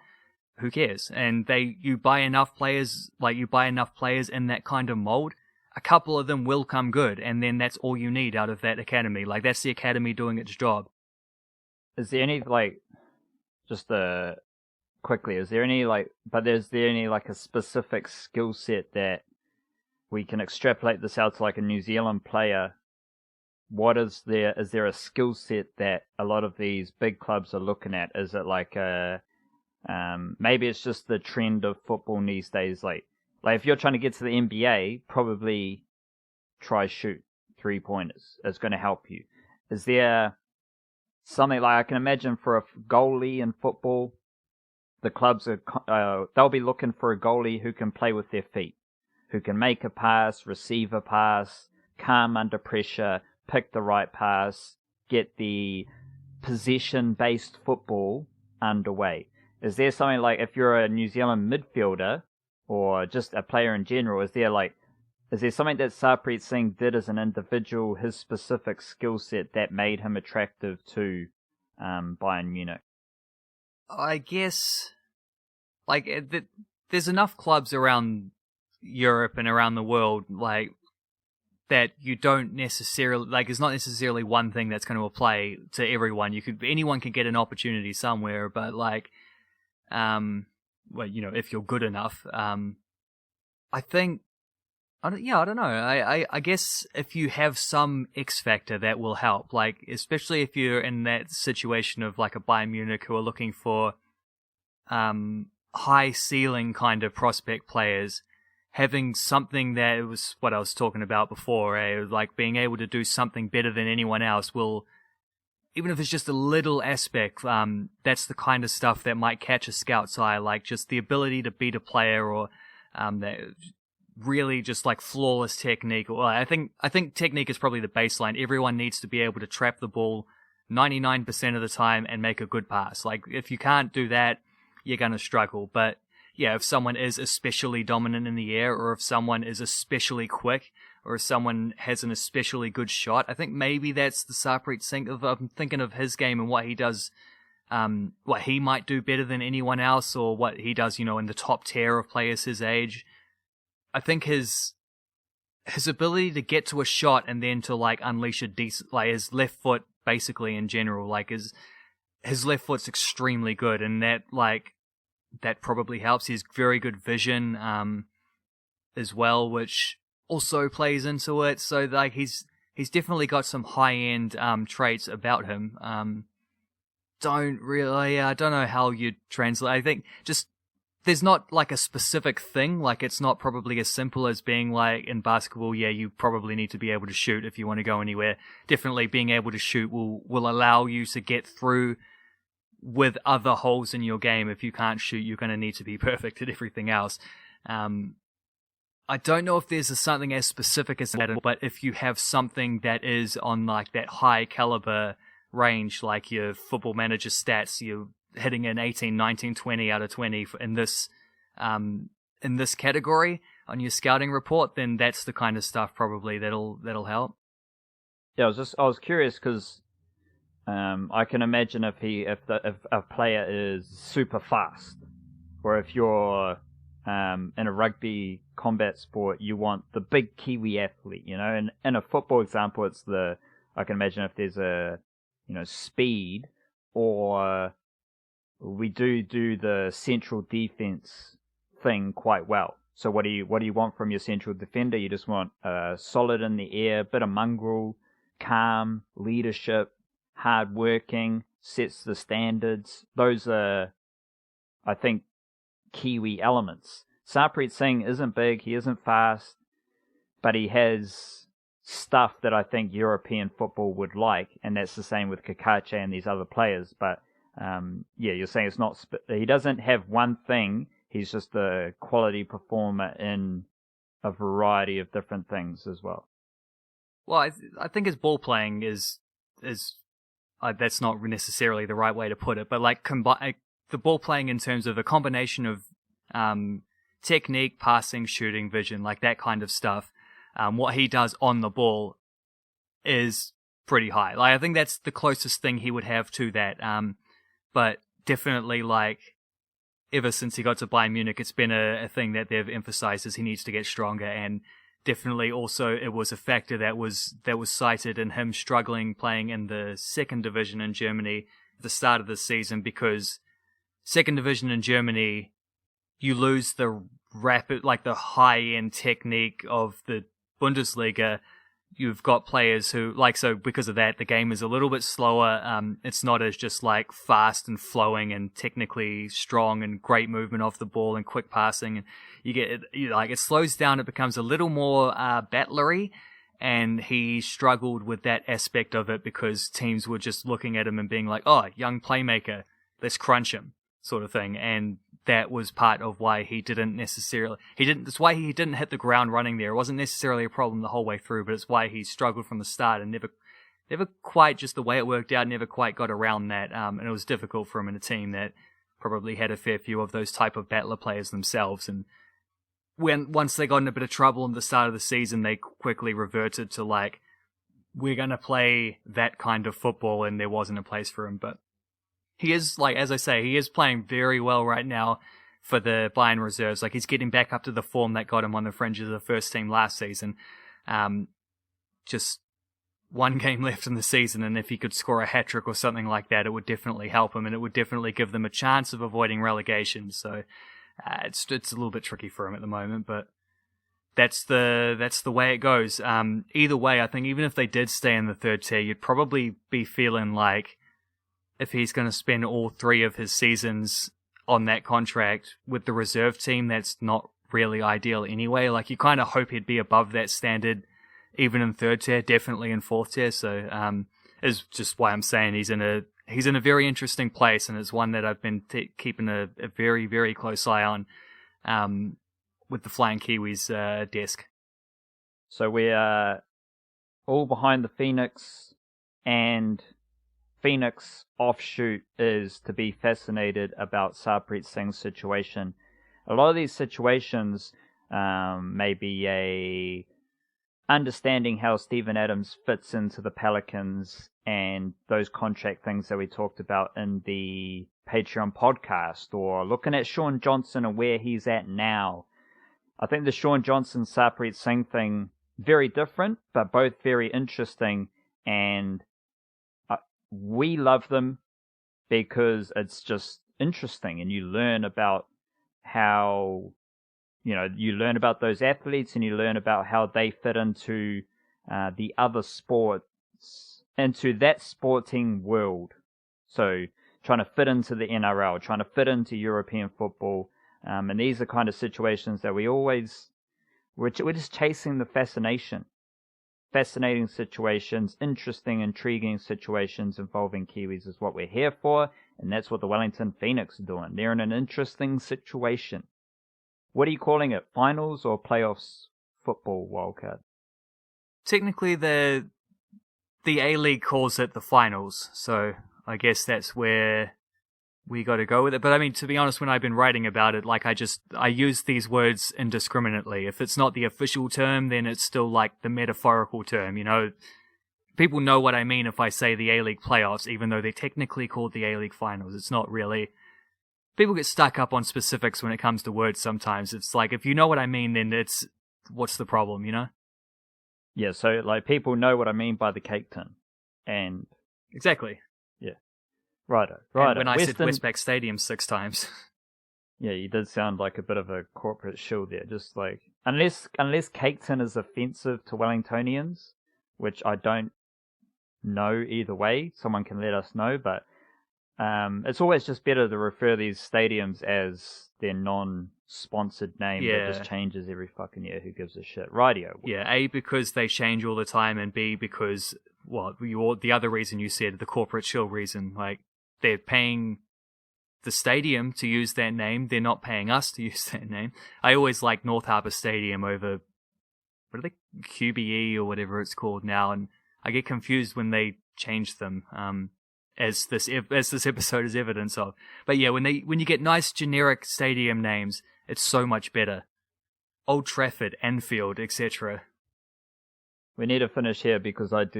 who cares? And you buy enough players in that kind of mold, a couple of them will come good, and then that's all you need out of that academy. Like, that's the academy doing its job. Is there any, quickly, is there any, a specific skill set that we can extrapolate this out to like a New Zealand player? What is there a skill set that a lot of these big clubs are looking at? Is it like maybe it's just the trend of football these days? Like if you're trying to get to the NBA, probably try shoot 3-pointers. It's going to help you. Is there something like, I can imagine for a goalie in football, the clubs they'll be looking for a goalie who can play with their feet, who can make a pass, receive a pass, calm under pressure, pick the right pass, get the possession-based football underway. Is there something like, if you're a New Zealand midfielder, or just a player in general, is there something that Sarpreet Singh did as an individual, his specific skill set, that made him attractive to Bayern Munich? I guess, there's enough clubs around Europe and around the world, like, that you don't necessarily, like, it's not necessarily one thing that's going to apply to everyone. Anyone can get an opportunity somewhere, but like, if you're good enough, I think, I don't know. I guess if you have some X factor, that will help. Like, especially if you're in that situation of like a Bayern Munich who are looking for, high ceiling kind of prospect players. Having something that was what I was talking about before, like being able to do something better than anyone else will, even if it's just a little aspect, that's the kind of stuff that might catch a scout's eye, like just the ability to beat a player, or that really just like flawless technique. Well, I think technique is probably the baseline. Everyone needs to be able to trap the ball 99% of the time and make a good pass. Like, if you can't do that, you're going to struggle. But yeah, if someone is especially dominant in the air, or if someone is especially quick, or if someone has an especially good shot, I think maybe that's the Sarpreet Singh. I'm thinking of his game and what he does, what he might do better than anyone else, or what he does, in the top tier of players his age. I think his ability to get to a shot and then to like unleash a decent, like his left foot, basically in general, like his left foot's extremely good, and that probably helps. He has very good vision as well, which also plays into it. So like he's definitely got some high end traits about him. don't really, I don't know how you translate. I think just there's not like a specific thing. Like it's not probably as simple as being like in basketball. Yeah, you probably need to be able to shoot if you want to go anywhere. Definitely being able to shoot will allow you to get through with other holes in your game. If you can't shoot, you're going to need to be perfect at everything else. I don't know if there's something as specific as that, but if you have something that is on like that high caliber range, like your football manager stats, you're hitting an 18, 19, 20 out of 20 in this category on your scouting report, then that's the kind of stuff probably that'll help. Yeah, I was curious because I can imagine if a player is super fast, or if you're in a rugby combat sport, you want the big Kiwi athlete, and in a football example, I can imagine if there's a, speed, or we do the central defense thing quite well. So what do you want from your central defender? You just want solid in the air, bit of mongrel, calm, leadership, hard working, sets the standards. Those are, I think, Kiwi elements. Sarpreet Singh isn't big, he isn't fast, but he has stuff that I think European football would like, and that's the same with Kakache and these other players. But you're saying it's not. He doesn't have one thing. He's just a quality performer in a variety of different things as well. Well, I think his ball playing is that's not necessarily the right way to put it, but like the ball playing in terms of a combination of technique, passing, shooting, vision, like that kind of stuff. What he does on the ball is pretty high. Like I think that's the closest thing he would have to that. But definitely, like ever since he got to Bayern Munich, it's been a thing that they've emphasized is he needs to get stronger. And definitely, also it was a factor that was cited in him struggling playing in the second division in Germany at the start of the season, because second division in Germany, you lose the the high-end technique of the Bundesliga. You've got players who, so because of that, the game is a little bit slower. It's not as just fast and flowing and technically strong and great movement off the ball and quick passing. And you get it slows down. It becomes a little more battlery. And he struggled with that aspect of it because teams were just looking at him and being like, "Oh, young playmaker, let's crunch him," sort of thing. And that was part of why that's why he didn't hit the ground running there. It wasn't necessarily a problem the whole way through, but it's why he struggled from the start and never quite, just the way it worked out, never quite got around that. And it was difficult for him in a team that probably had a fair few of those type of battler players themselves. And once they got in a bit of trouble in the start of the season, they quickly reverted to we're going to play that kind of football, and there wasn't a place for him. But he is, as I say, he is playing very well right now for the Bayern reserves. He's getting back up to the form that got him on the fringes of the first team last season. Just one game left in the season, and if he could score a hat-trick or something like that, it would definitely help him, and it would definitely give them a chance of avoiding relegation. So it's a little bit tricky for him at the moment, but that's the way it goes. Either way, I think even if they did stay in the third tier, you'd probably be feeling like if he's going to spend all 3 of his seasons on that contract with the reserve team, that's not really ideal anyway. You kind of hope he'd be above that standard, even in third tier, definitely in fourth tier. So, is just why I'm saying he's in a very interesting place, and it's one that I've been keeping a very, very close eye on, with the Flying Kiwis desk. So we are all behind the Phoenix, and Phoenix offshoot is to be fascinated about Sarpreet Singh's situation. A lot of these situations, maybe a understanding how Steven Adams fits into the Pelicans and those contract things that we talked about in the Patreon podcast, or looking at Sean Johnson and where he's at now. I think the Sean Johnson Sarpreet Singh thing, very different, but both very interesting, and we love them because it's just interesting, and you learn about how, you learn about those athletes, and you learn about how they fit into the other sports, into that sporting world. So trying to fit into the NRL, trying to fit into European football. And these are kind of situations that we're just chasing the fascination. Fascinating situations, interesting, intriguing situations involving Kiwis is what we're here for, and that's what the Wellington Phoenix are doing. They're in an interesting situation. What are you calling it? Finals or playoffs football, Wildcat? Technically, the A-League calls it the finals, so I guess that's where we got to go with it. But I mean, to be honest, when I've been writing about it, like I use these words indiscriminately. If it's not the official term, then it's still like the metaphorical term, you know. People know what I mean if I say the A-League playoffs, even though they're technically called the A-League finals. It's not really. People get stuck up on specifics when it comes to words sometimes. It's like, if you know what I mean, then what's the problem, you know? Yeah, so like people know what I mean by the cake tin. And exactly. Yeah. Righto. And when I said Westpac Stadium 6 times. Yeah, you did sound like a bit of a corporate shill there. Just like, unless cake tin is offensive to Wellingtonians, which I don't know either way, someone can let us know, but it's always just better to refer these stadiums as their non-sponsored name that just changes every fucking year. Who gives a shit? Rightio. Yeah, A, because they change all the time, and B, because, the other reason you said, the corporate shill reason, like, they're paying the stadium to use that name, they're not paying us to use that name. I always like North Harbour Stadium over, what are they, QBE or whatever it's called now, and I get confused when they change them, as this episode is evidence of. But yeah, when you get nice generic stadium names, it's so much better. Old Trafford, Anfield, etc. We need to finish here because I've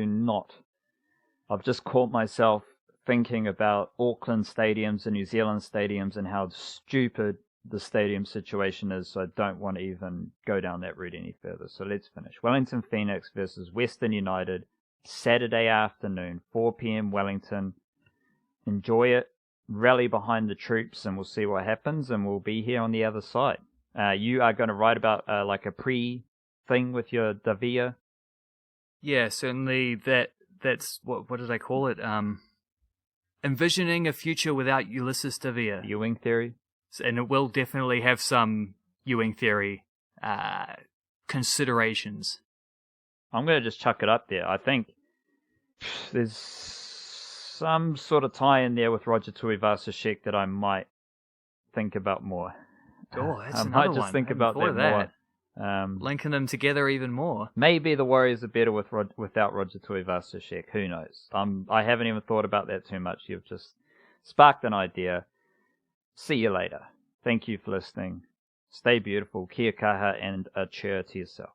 just caught myself thinking about Auckland stadiums and New Zealand stadiums and how stupid the stadium situation is, so I don't want to even go down that route any further. So let's finish. Wellington Phoenix versus Western United, Saturday afternoon, 4 p.m. Wellington. Enjoy it, rally behind the troops, and we'll see what happens, and we'll be here on the other side. You are going to write about like a pre-thing with your Davia? Yeah, certainly that's, what did I call it? Envisioning a future without Ulysses Davia. Ewing theory? And it will definitely have some Ewing theory considerations. I'm going to just chuck it up there. I think there's some sort of tie in there with Roger Tuivasa-Sheck that I might think about more. Oh, that's I another might just one. think about that more. Linking them together even more. Maybe the Warriors are better without Roger Tuivasa-Sheck. Who knows? I haven't even thought about that too much. You've just sparked an idea. See you later. Thank you for listening. Stay beautiful. Kia kaha and a cheer to yourself.